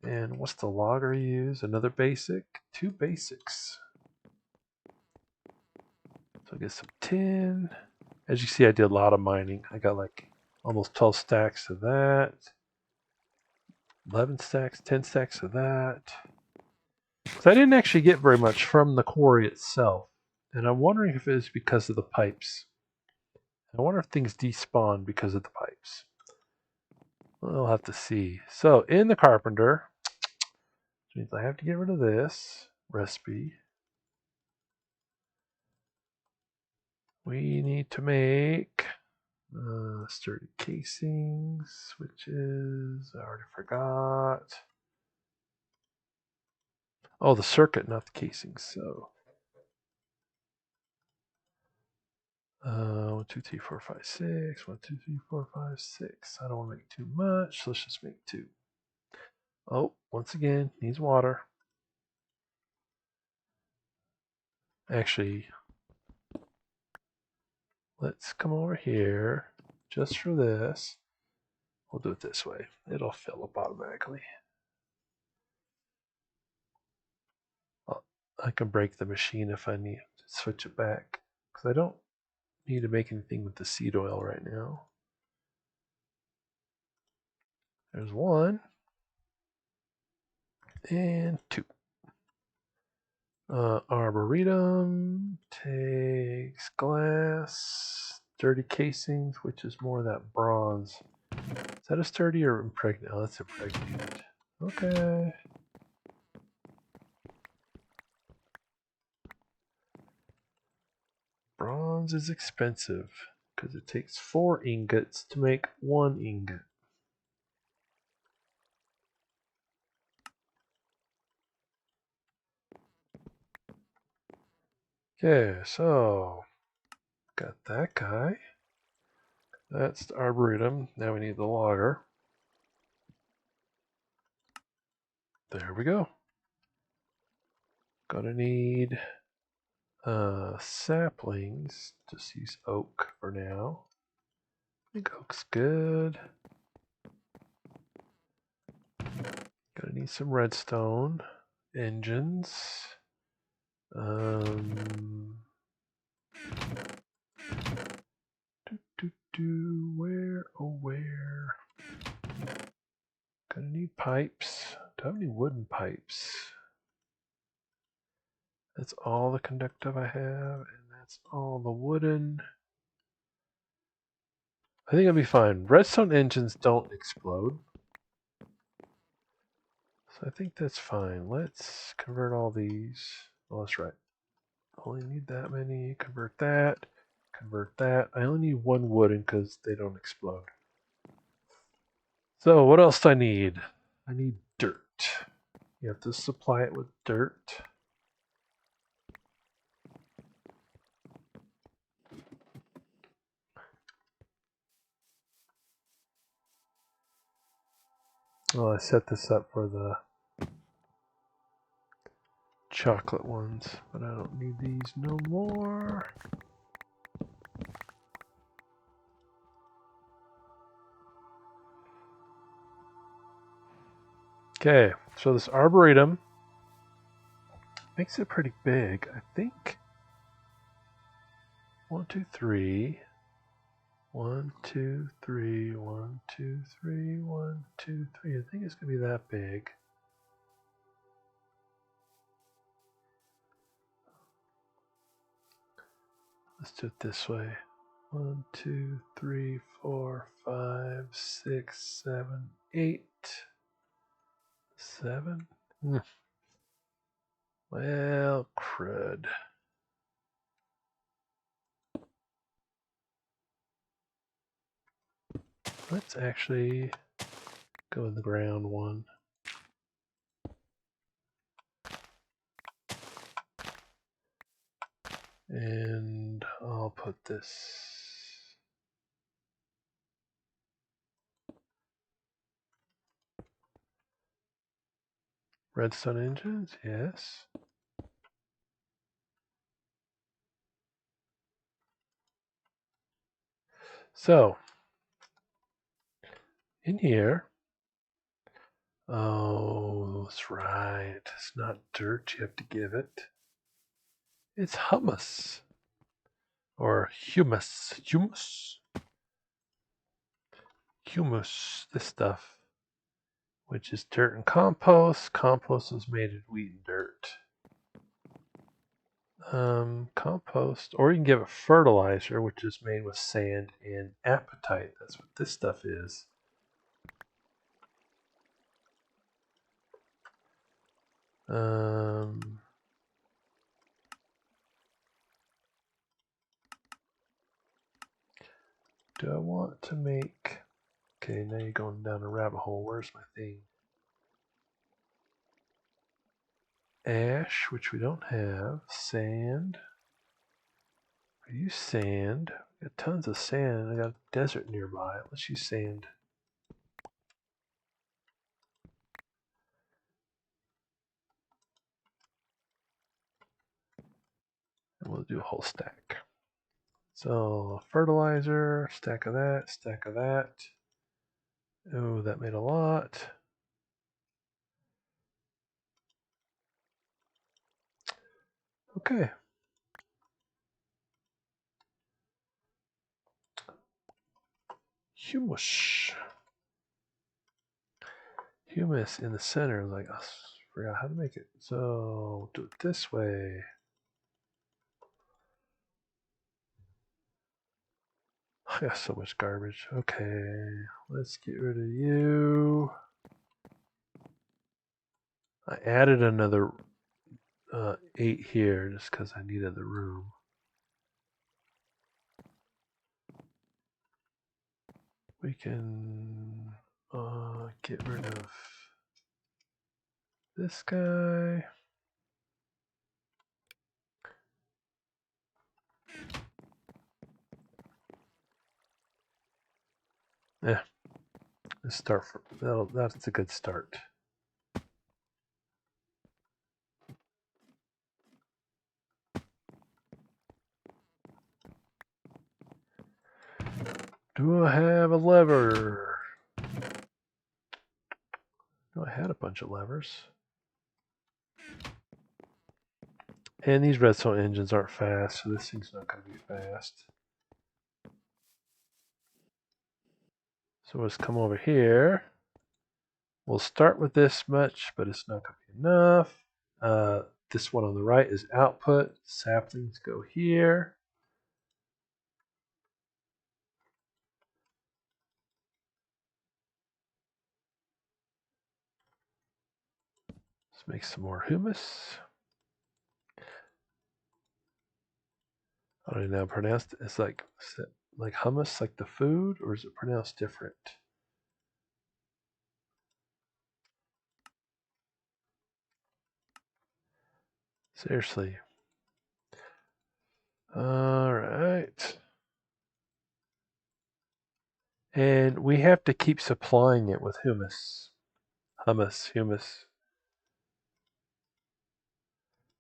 And what's the logger use? Another basic? 2 basics. So I get some tin. As you see, I did a lot of mining. I got like almost 12 stacks of that. 11 stacks, 10 stacks of that. So I didn't actually get very much from the quarry itself. And I'm wondering if it's because of the pipes. I wonder if things despawn because of the pipes. We'll have to see. So in the carpenter, which means I have to get rid of this recipe. We need to make sturdy casings, which is, I already forgot. Oh, the circuit, not the casings. So 1, 2, 3, 4, 5, 6. 1, 2, 3, 4, 5, 6. I don't want to make too much. So let's just make 2. Oh, once again, needs water. Actually, let's come over here just for this. We'll do it this way. It'll fill up automatically. I can break the machine if I need to switch it back. Because I don't need to make anything with the seed oil right now. There's 1. And 2. Arboretum takes glass, sturdy casings, which is more of that bronze. Is that a sturdy or impregnated? Oh, that's impregnated. Okay. Bronze is expensive because it takes 4 ingots to make 1 ingot. Okay, so got that guy. That's the arboretum. Now we need the logger. There we go. Gonna need saplings. Just use oak for now. I think oak's good. Gonna need some redstone engines. Where, oh where? Gonna need pipes. Do I have any wooden pipes? That's all the conductive I have, and that's all the wooden. I think I'll be fine. Redstone engines don't explode. So I think that's fine. Let's convert all these. Oh, that's right. Only need that many. Convert that. Convert that. I only need one wooden because they don't explode. So what else do I need? I need dirt. You have to supply it with dirt. Oh, I set this up for the chocolate ones, but I don't need these no more. Okay, so this arboretum makes it pretty big. I think 1, 2, 3. 1, 2, 3, 1, 2, 3, 1, 2, 3. I think it's gonna be that big. Let's do it this way. 1, 2, 3, 4, 5, 6, 7, 8. 7. Well, crud. Let's actually go in the ground one. And I'll put this. Redstone Engines, yes. So, in here, oh, that's right. It's not dirt you have to give it. It's hummus. Or humus. Humus, this stuff. Which is dirt and compost. Compost is made of wheat and dirt. Compost, or you can give it fertilizer, which is made with sand and apatite. That's what this stuff is. Do I want to make... Okay, now you're going down a rabbit hole. Where's my thing? Ash, which we don't have. Sand. I use sand. I got tons of sand. I got a desert nearby. Let's use sand. And we'll do a whole stack. So fertilizer, stack of that, stack of that. Oh, that made a lot. Okay. Humus. Humus in the center. Like, I forgot how to make it. So do it this way. I got so much garbage. Okay, let's get rid of you. I added another 8 here just because I needed the room. We can get rid of this guy. Yeah, let's start from, that's a good start. Do I have a lever? No, I had a bunch of levers. And these redstone engines aren't fast, so this thing's not going to be fast. So let's come over here. We'll start with this much, but it's not going to be enough. This one on the right is output. Saplings go here. Let's make some more humus. I don't know how to pronounce it. It's like hummus, like the food, or is it pronounced different? Seriously. All right. And we have to keep supplying it with humus. Humus.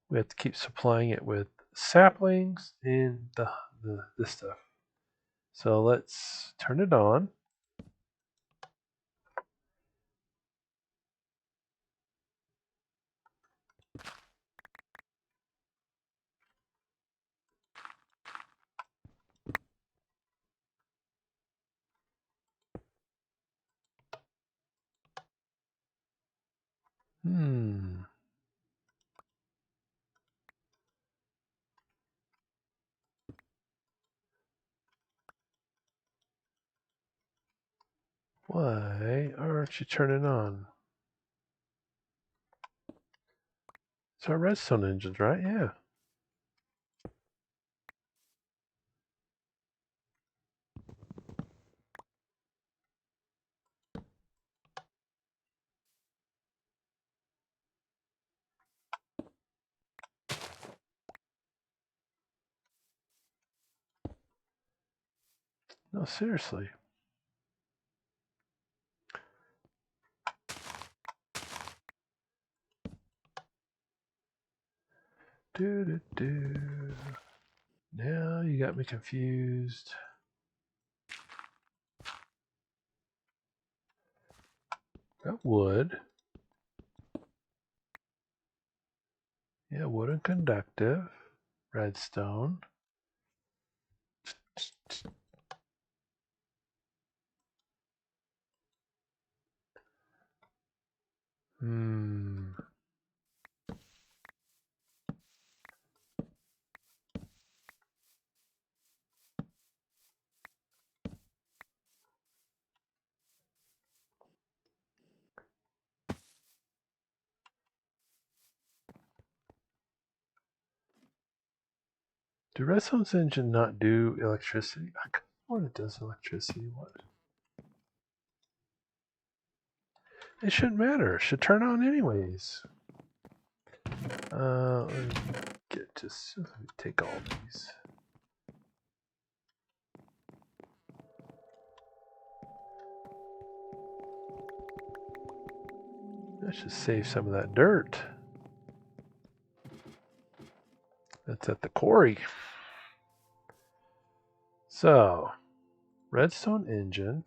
We have to keep supplying it with saplings and this stuff. So let's turn it on. Why aren't you turning on? It's our redstone engines, right? Yeah. No, seriously. Do. Now you got me confused. Got wood. Yeah, wood and conductive. Redstone. Do Redstone's engine not do electricity? What it does electricity? What? It shouldn't matter. It should turn on anyways. Let me let me take all these. That should save some of that dirt. That's at the quarry. So, Redstone Engine.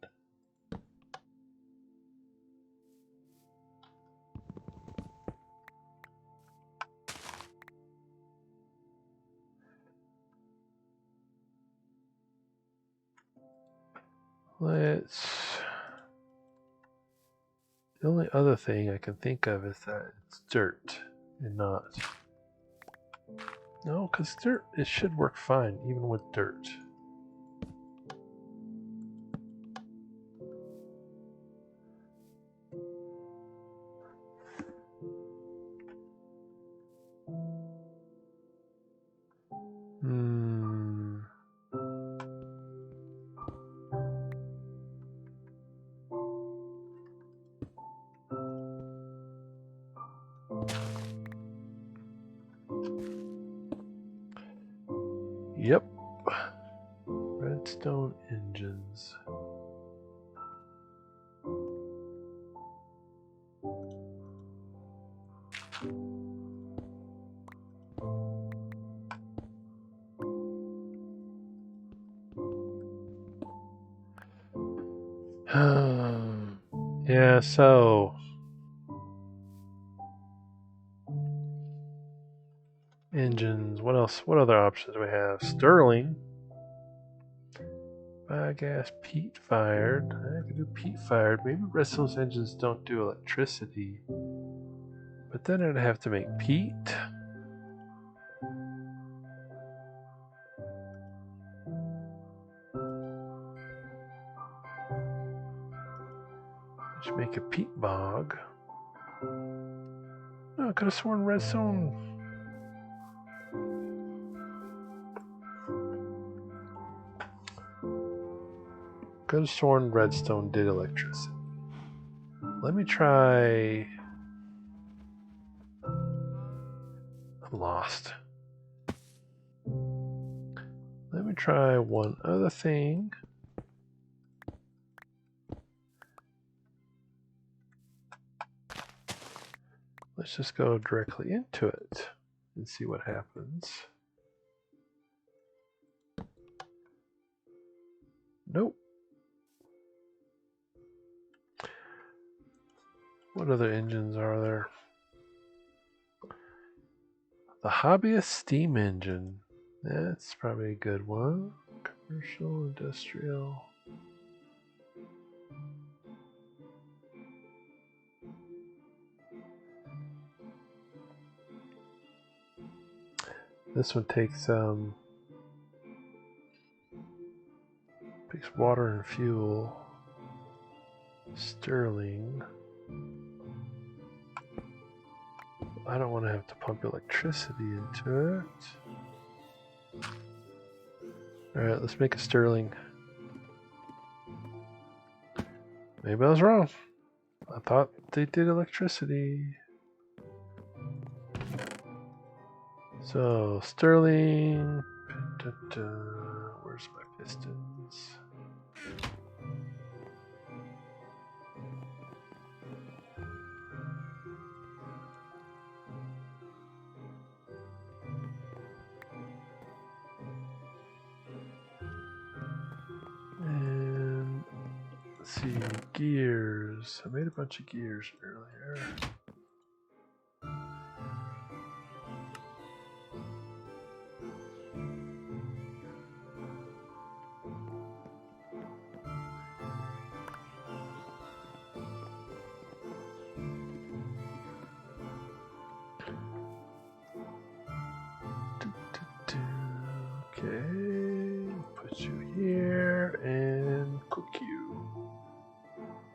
Let's. The only other thing I can think of is that it's dirt and not. No, because dirt, it should work fine even with dirt. Yep. Redstone Engines. Yeah, so engines. What else? What other options do we have? Sterling. Biogas, peat fired. I could do peat fired. Maybe Redstone's engines don't do electricity. But then I'd have to make peat. Let's make a peat bog. No, I could have sworn redstone. Could have sworn redstone did electricity. Let me try. I'm lost. Let me try one other thing. Let's just go directly into it and see what happens. Nope. What other engines are there? The hobbyist steam engine. That's probably a good one. Commercial, industrial. This one takes water and fuel. Sterling. I don't want to have to pump electricity into it. Alright, let's make a sterling. Maybe I was wrong. I thought they did electricity. So, sterling. Where's my pistons? And let's see, gears. I made a bunch of gears earlier. Okay, put you here and cook you.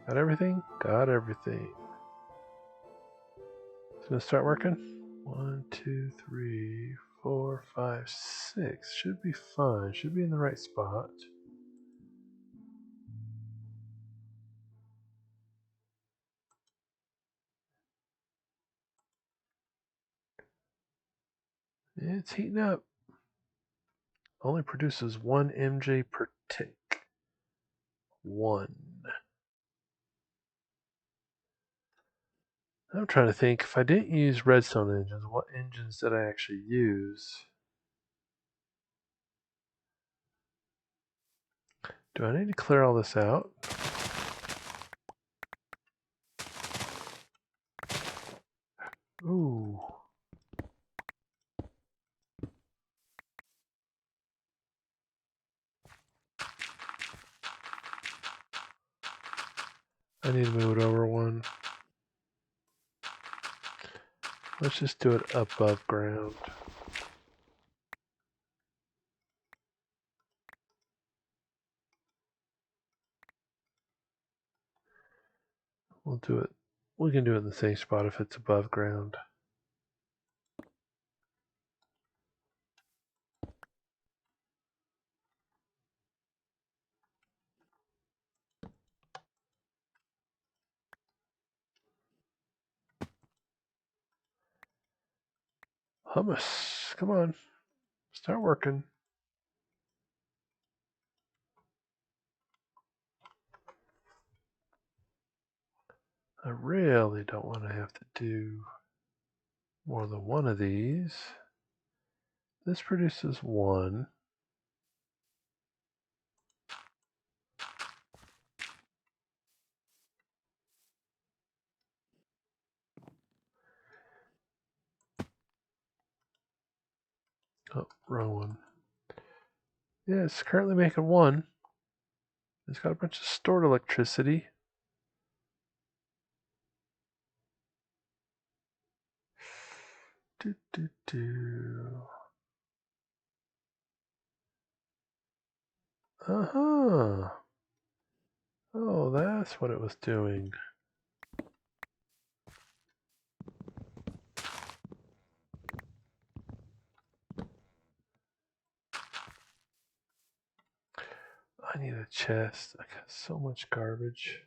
Got everything? Got everything. It's gonna start working. 1, 2, 3, 4, 5, 6. Should be fine. Should be in the right spot. It's heating up. Only produces 1 MJ per tick. 1. I'm trying to think, if I didn't use redstone engines, what engines did I actually use? Do I need to clear all this out? Ooh. I need to move it over one. Let's just do it above ground. We'll do it. We can do it in the same spot if it's above ground. Hummus, come on. Start working. I really don't want to have to do more than one of these. This produces 1. Oh, wrong one. Yeah, it's currently making 1. It's got a bunch of stored electricity. Uh-huh. Oh, that's what it was doing. I need a chest. I got so much garbage.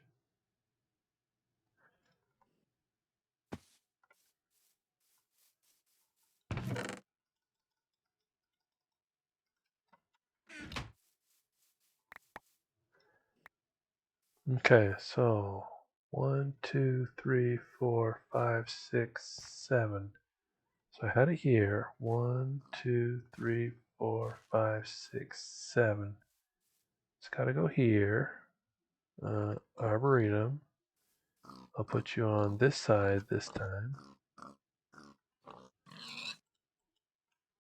Okay, so 1, 2, 3, 4, 5, 6, 7. So I had it here. 1, 2, 3, 4, 5, 6, 7. It's got to go here. Arboretum. I'll put you on this side this time.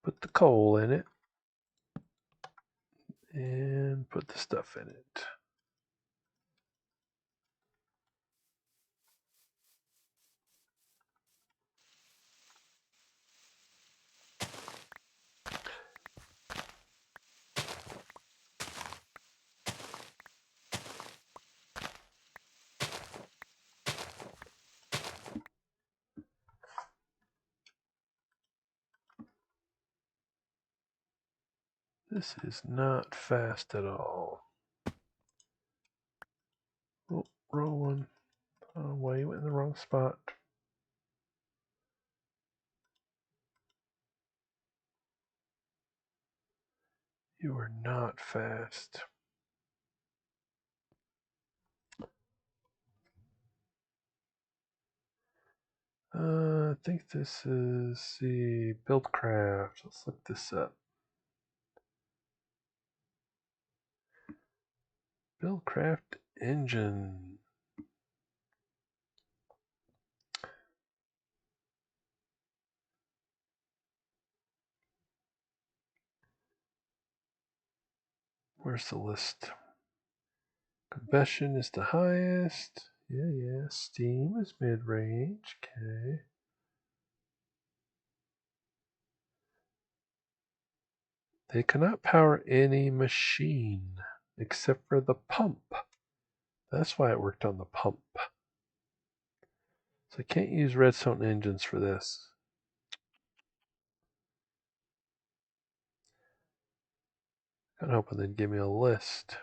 Put the coal in it. And put the stuff in it. This is not fast at all. Oh, wrong one. Oh, why you went in the wrong spot? You are not fast. I think this is the Buildcraft. Let's look this up. Buildcraft Engine. Where's the list? Combustion is the highest. Yeah. Steam is mid-range. Okay. They cannot power any machine except for the pump. That's why it worked on the pump. So I can't use Redstone Engines for this. I'm hoping they'd give me a list.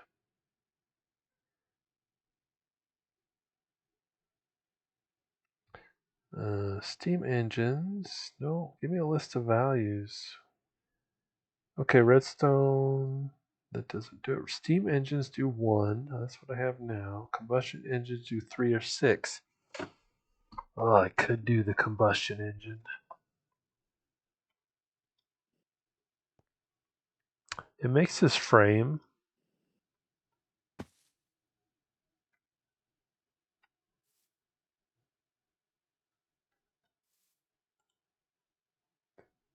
Steam engines. No, give me a list of values. Okay, redstone. That doesn't do it. Steam engines do 1. That's what I have now. Combustion engines do 3 or 6. Oh, I could do the combustion engine. It makes this frame.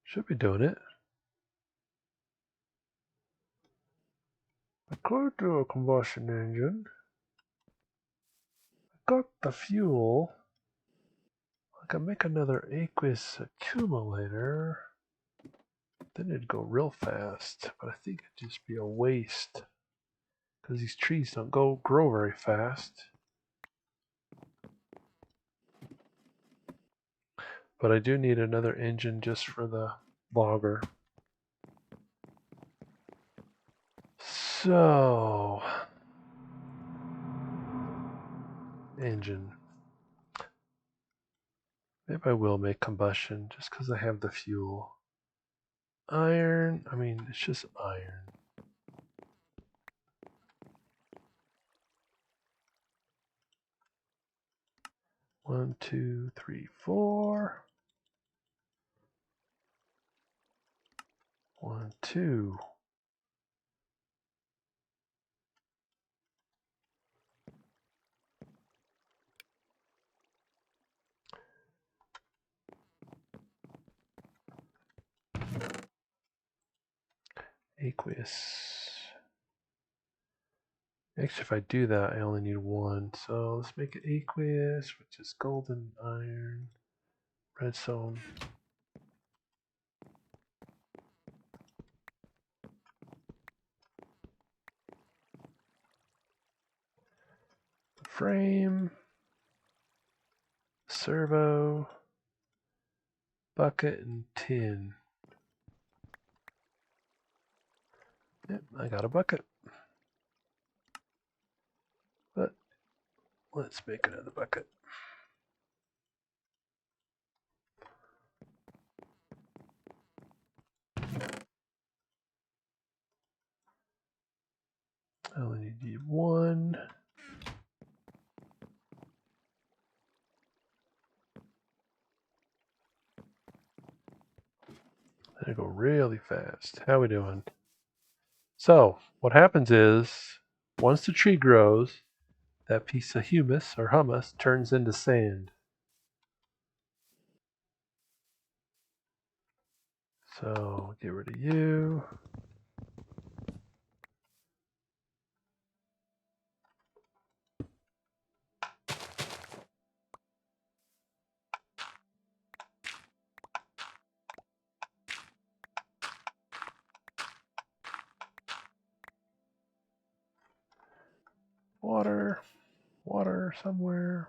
Should be doing it. I could do a combustion engine. I got the fuel. I can make another aqueous accumulator. Then it'd go real fast. But I think it'd just be a waste. Because these trees don't grow very fast. But I do need another engine just for the logger. So, engine. Maybe I will make combustion just because I have the fuel. Iron, I mean, it's just iron. One, two, three, 4. 1, 2. Aqueous. Actually, if I do that, I only need 1. So let's make it aqueous, which is golden iron, redstone. Frame, servo, bucket, and tin. Yep, I got a bucket. Let's make another bucket. I only need one. That'll go really fast. How we doing? So what happens is, once the tree grows, that piece of humus or hummus turns into sand. So get rid of you. Water. Water somewhere.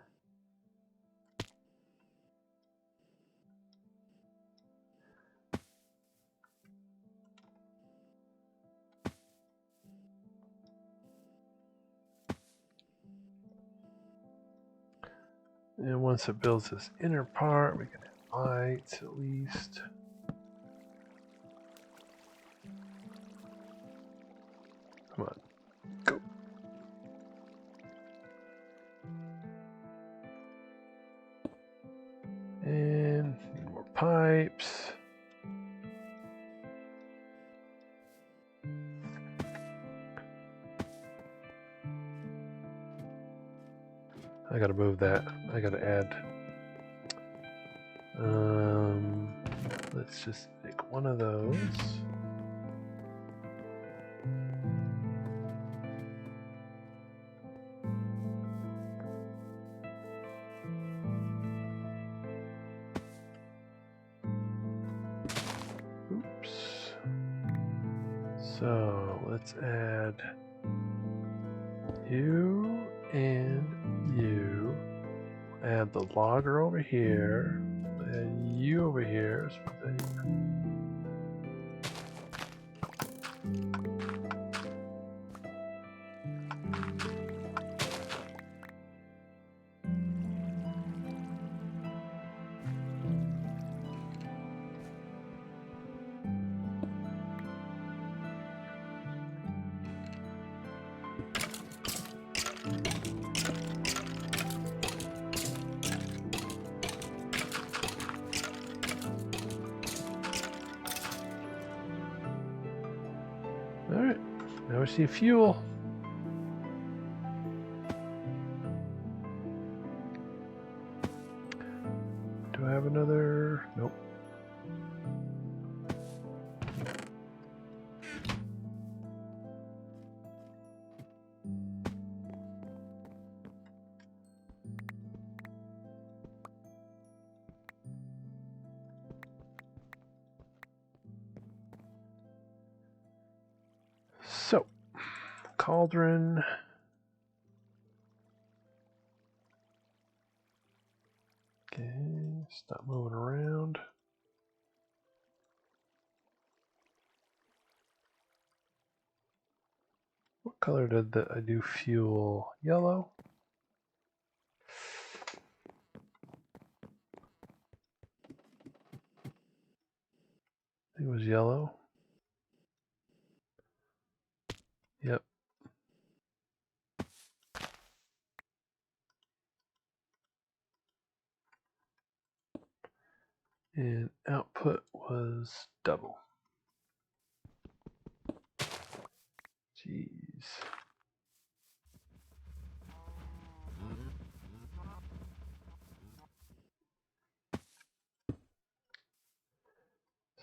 And once it builds this inner part, we can have lights at least. Come on, go. And need more pipes. I gotta move that. I gotta add. Let's just make one of those. Oops. So let's add you and you. Add the logger over here. And you over here. So put that here. Alright, now we see fuel. Do I have another? Nope. So, cauldron. Okay, stop moving around. What color did I do fuel? Yellow? I think it was yellow. Yep. And output was double. Jeez.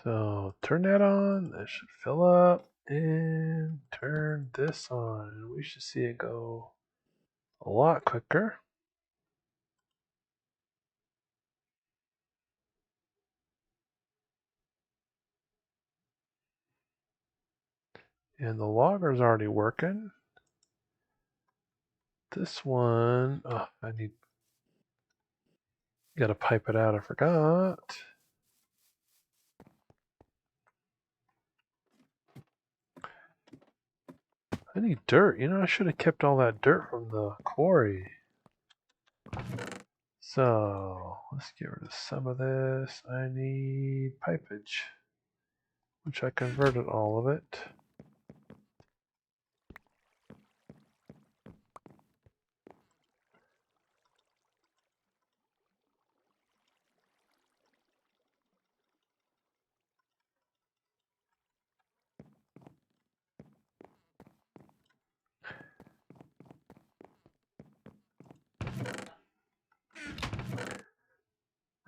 So turn that on, that should fill up, and turn this on, and we should see it go a lot quicker. And the logger's already working. This one, oh, gotta pipe it out, I forgot. I need dirt. You know, I should have kept all that dirt from the quarry. So let's get rid of some of this. I need pipage, which I converted all of it.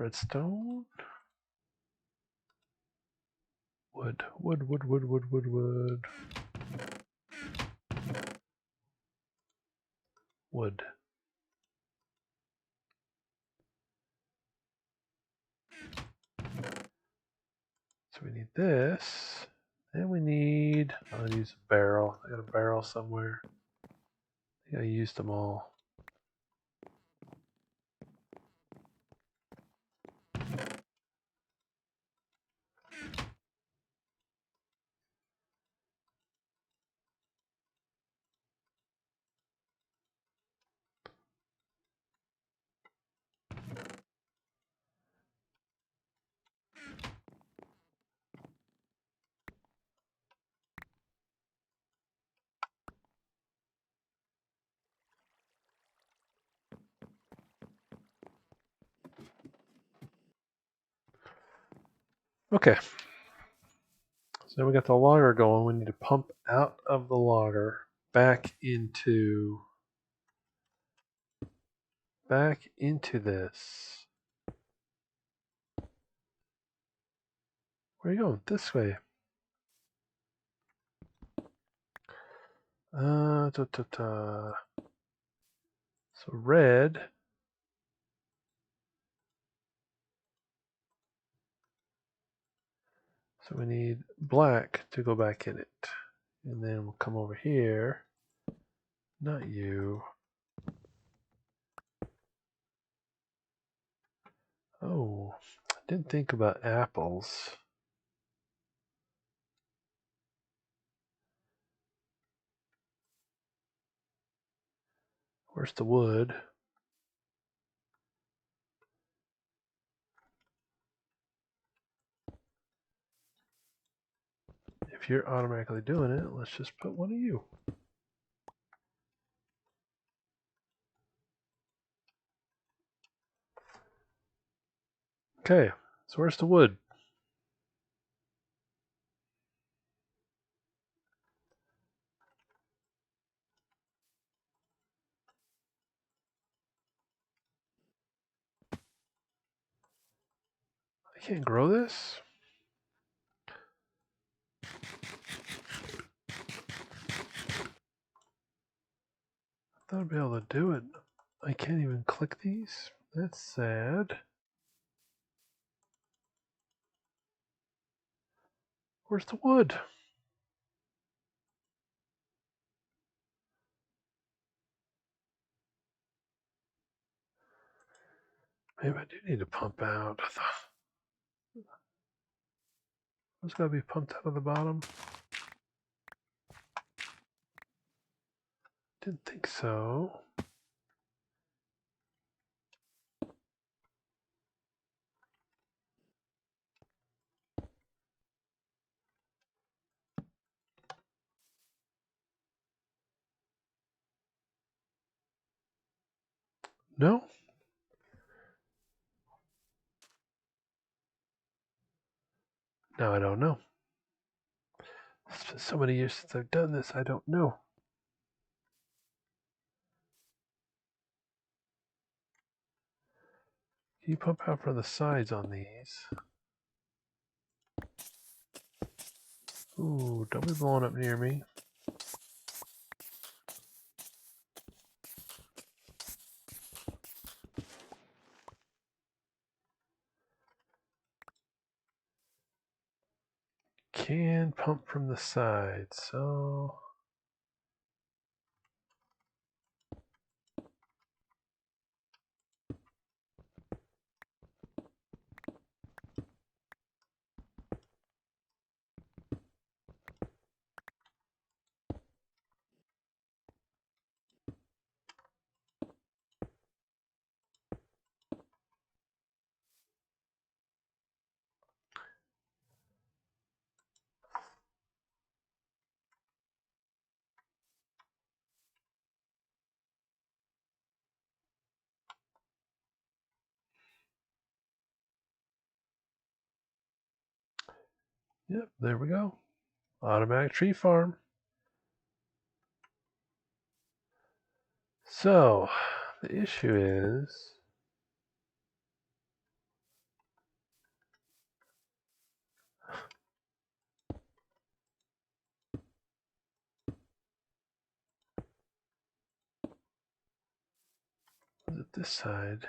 Redstone. Wood. Wood. So we need this. And we need, I'll use a barrel. I got a barrel somewhere. I think I used them all. Okay. So we got the logger going. We need to pump out of the logger back into this. Where are you going? This way. So red. So we need black to go back in it. And then we'll come over here. Not you. Oh, I didn't think about apples. Where's the wood? If you're automatically doing it, let's just put one of you. Okay, so where's the wood? I can't grow this? I thought I'd be able to do it. I can't even click these? That's sad. Where's the wood? Maybe I do need to pump out. I thought it's got to be pumped out of the bottom. Didn't think so. No? Now I don't know. It's been so many years since I've done this, I don't know. Can you pump out from the sides on these? Ooh, don't be blowing up near me. Can pump from the sides, so Yep, there we go. Automatic tree farm. So, the issue is this side.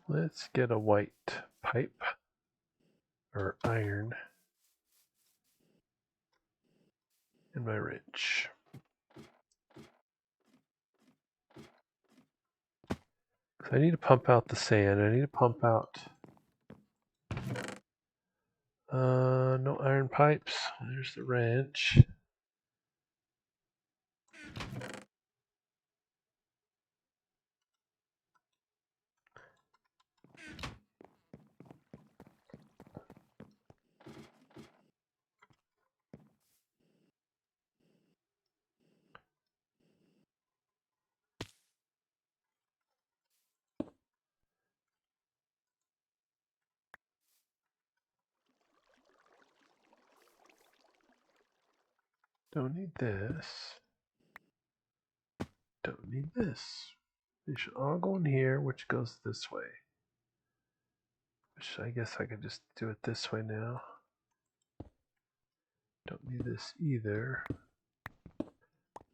Let's get a white pipe or iron in my wrench. I need to pump out the sand. I need to pump out no iron pipes. There's the wrench. Don't need this. Don't need this. They should all go in here, which goes this way. Which I guess I could just do it this way now. Don't need this either.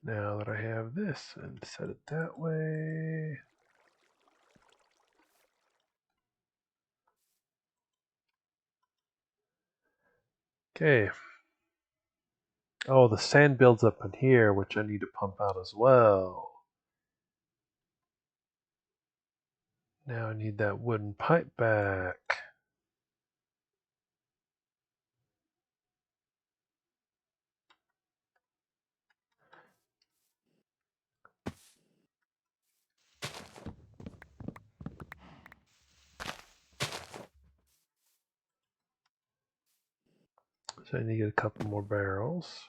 Now that I have this and set it that way. Okay. Oh, the sand builds up in here, which I need to pump out as well. Now I need that wooden pipe back. So I need to get a couple more barrels.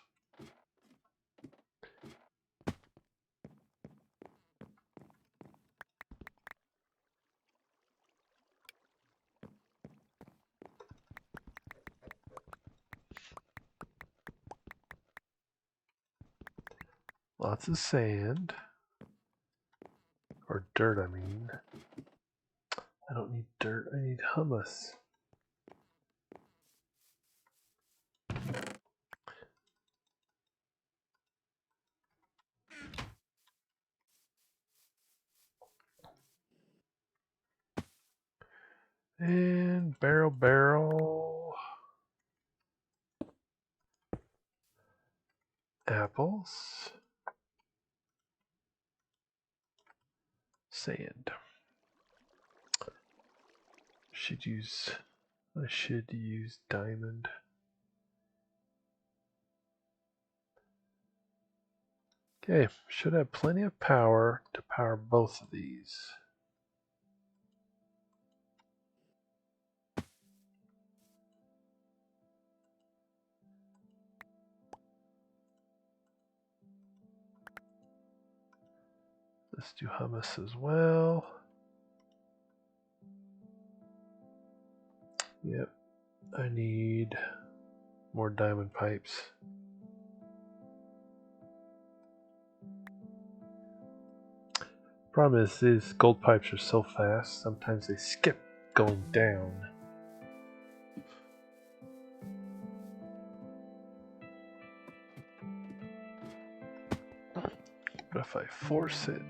Lots of sand. Or dirt, I mean. I don't need dirt, I need hummus. And barrel. Apples. Sand. I should use diamond. Okay, should have plenty of power to power both of these. Let's do hummus as well. Yep, I need more diamond pipes. Problem is, these gold pipes are so fast, sometimes they skip going down. But if I force it...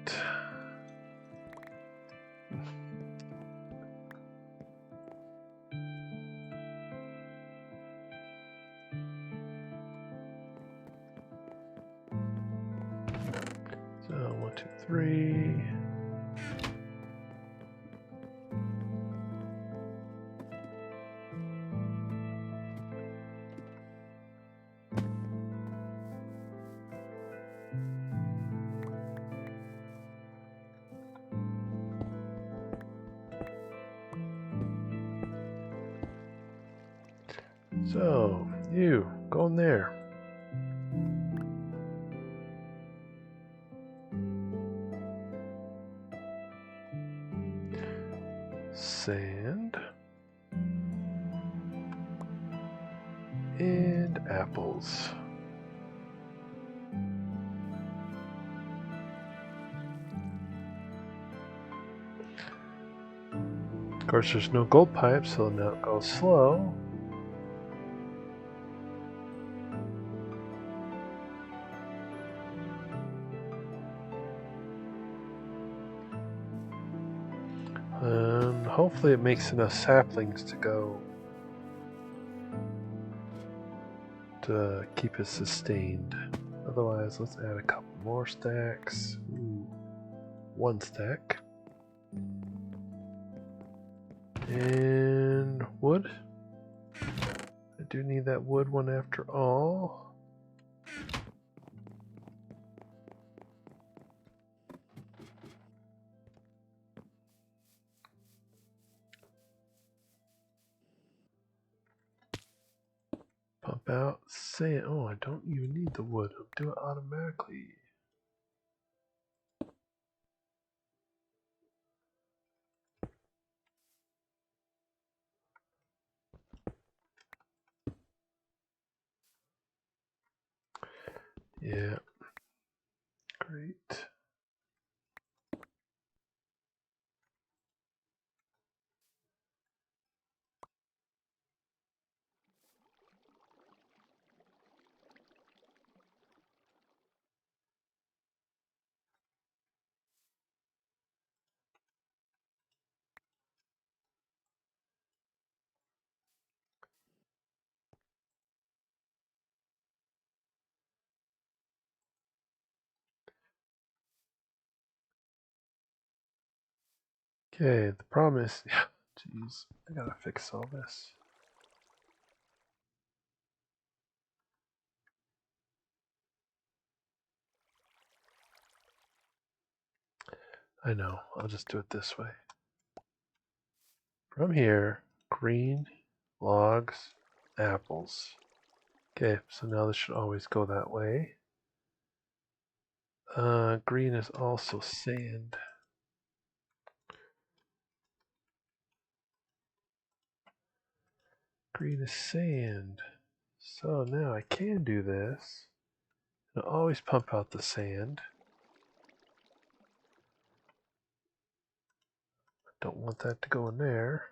So, 1, 2, 3... So, you, go in there. Sand. And apples. Of course, there's no gold pipe, so now it goes slow. And hopefully it makes enough saplings to go to keep it sustained. Otherwise, let's add a couple more stacks. Ooh, 1 stack. And wood. I do need that wood one after all. Pump out sand. Oh, I don't even need the wood. I'll do it automatically. Yeah. Great. Okay, the problem is, jeez, I gotta fix all this. I know, I'll just do it this way. From here, green, logs, apples. Okay, so now this should always go that way. Green is also sand. Green is sand. So now I can do this. I'll always pump out the sand. Don't want that to go in there.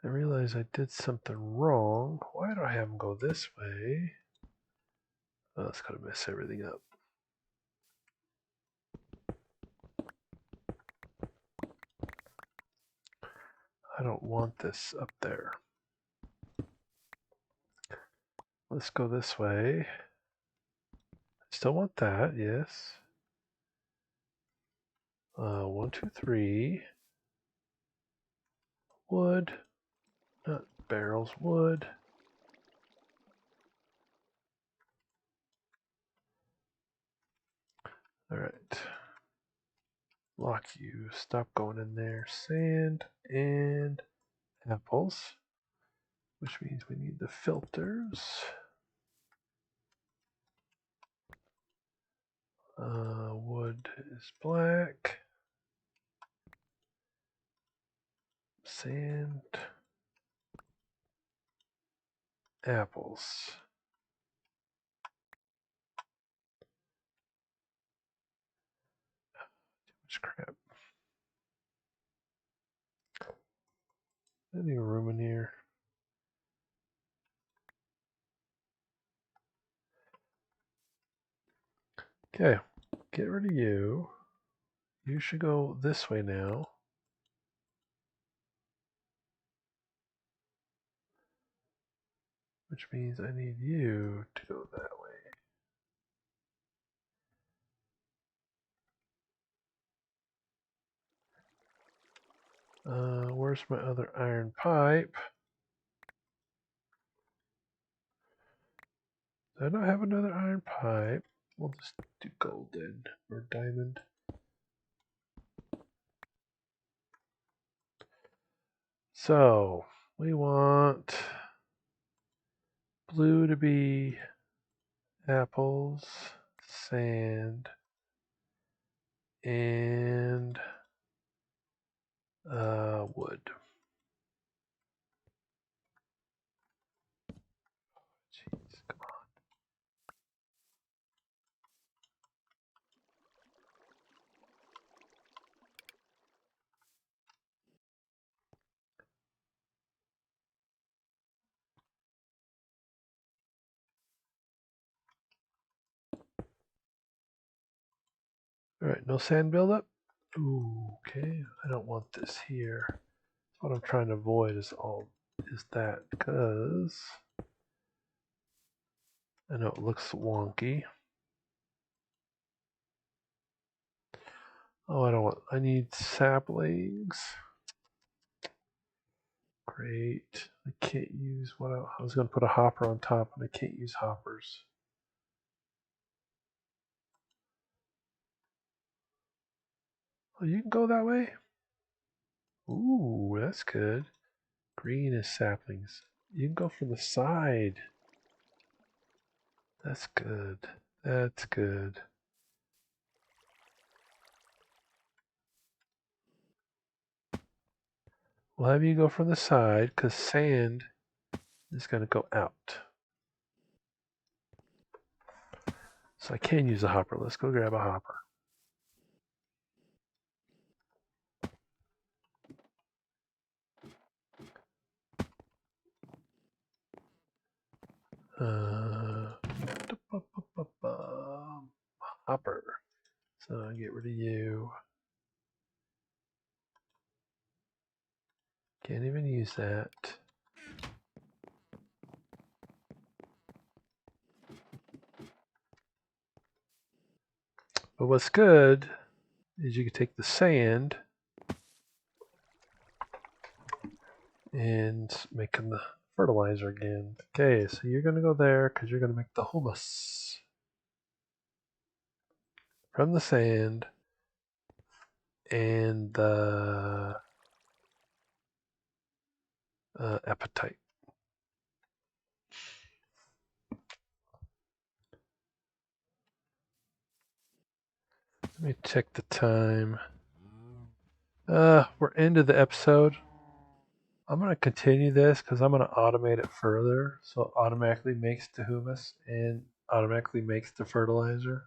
I realize I did something wrong. Why do I have them go this way? Oh, it's gonna mess everything up. I don't want this up there. Let's go this way. Still want that, yes. 1, 2, 3. Wood. Not barrels, wood. Alright. Lock you. Stop going in there. Sand and apples. Which means we need the filters. Wood is black. Sand. Apples. Too much crap. Any room in here? Okay, get rid of you. You should go this way now. Which means I need you to go that way. Where Where's my other iron pipe? Do I not have another iron pipe? We'll just do golden or diamond. So we want blue to be apples, sand, and wood. Jeez, come on. All right, no sand buildup. Ooh, okay. I don't want this here. What I'm trying to avoid is that because I know it looks wonky. Oh, I need saplings. Great. I can't use what I was going to put a hopper on top, and I can't use hoppers. Oh, you can go that way? Ooh, that's good. Green is saplings. You can go from the side. That's good. That's good. We'll have you go from the side because sand is going to go out. So I can use a hopper. Let's go grab a hopper. Hopper. So I get rid of you. Can't even use that. But what's good is you can take the sand and making the fertilizer again. Okay, so you're going to go there because you're going to make the humus from the sand and the apatite. Let me check the time. We're into the episode. I'm going to continue this because I'm going to automate it further. So it automatically makes the humus and automatically makes the fertilizer.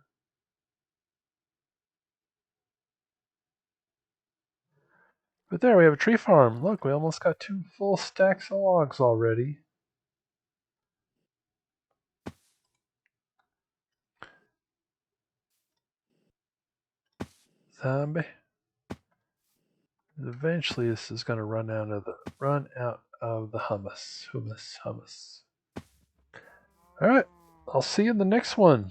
But there, we have a tree farm. Look, we almost got 2 full stacks of logs already. Zombie. Eventually, this is going to run out of the humus. All right, I'll see you in the next one.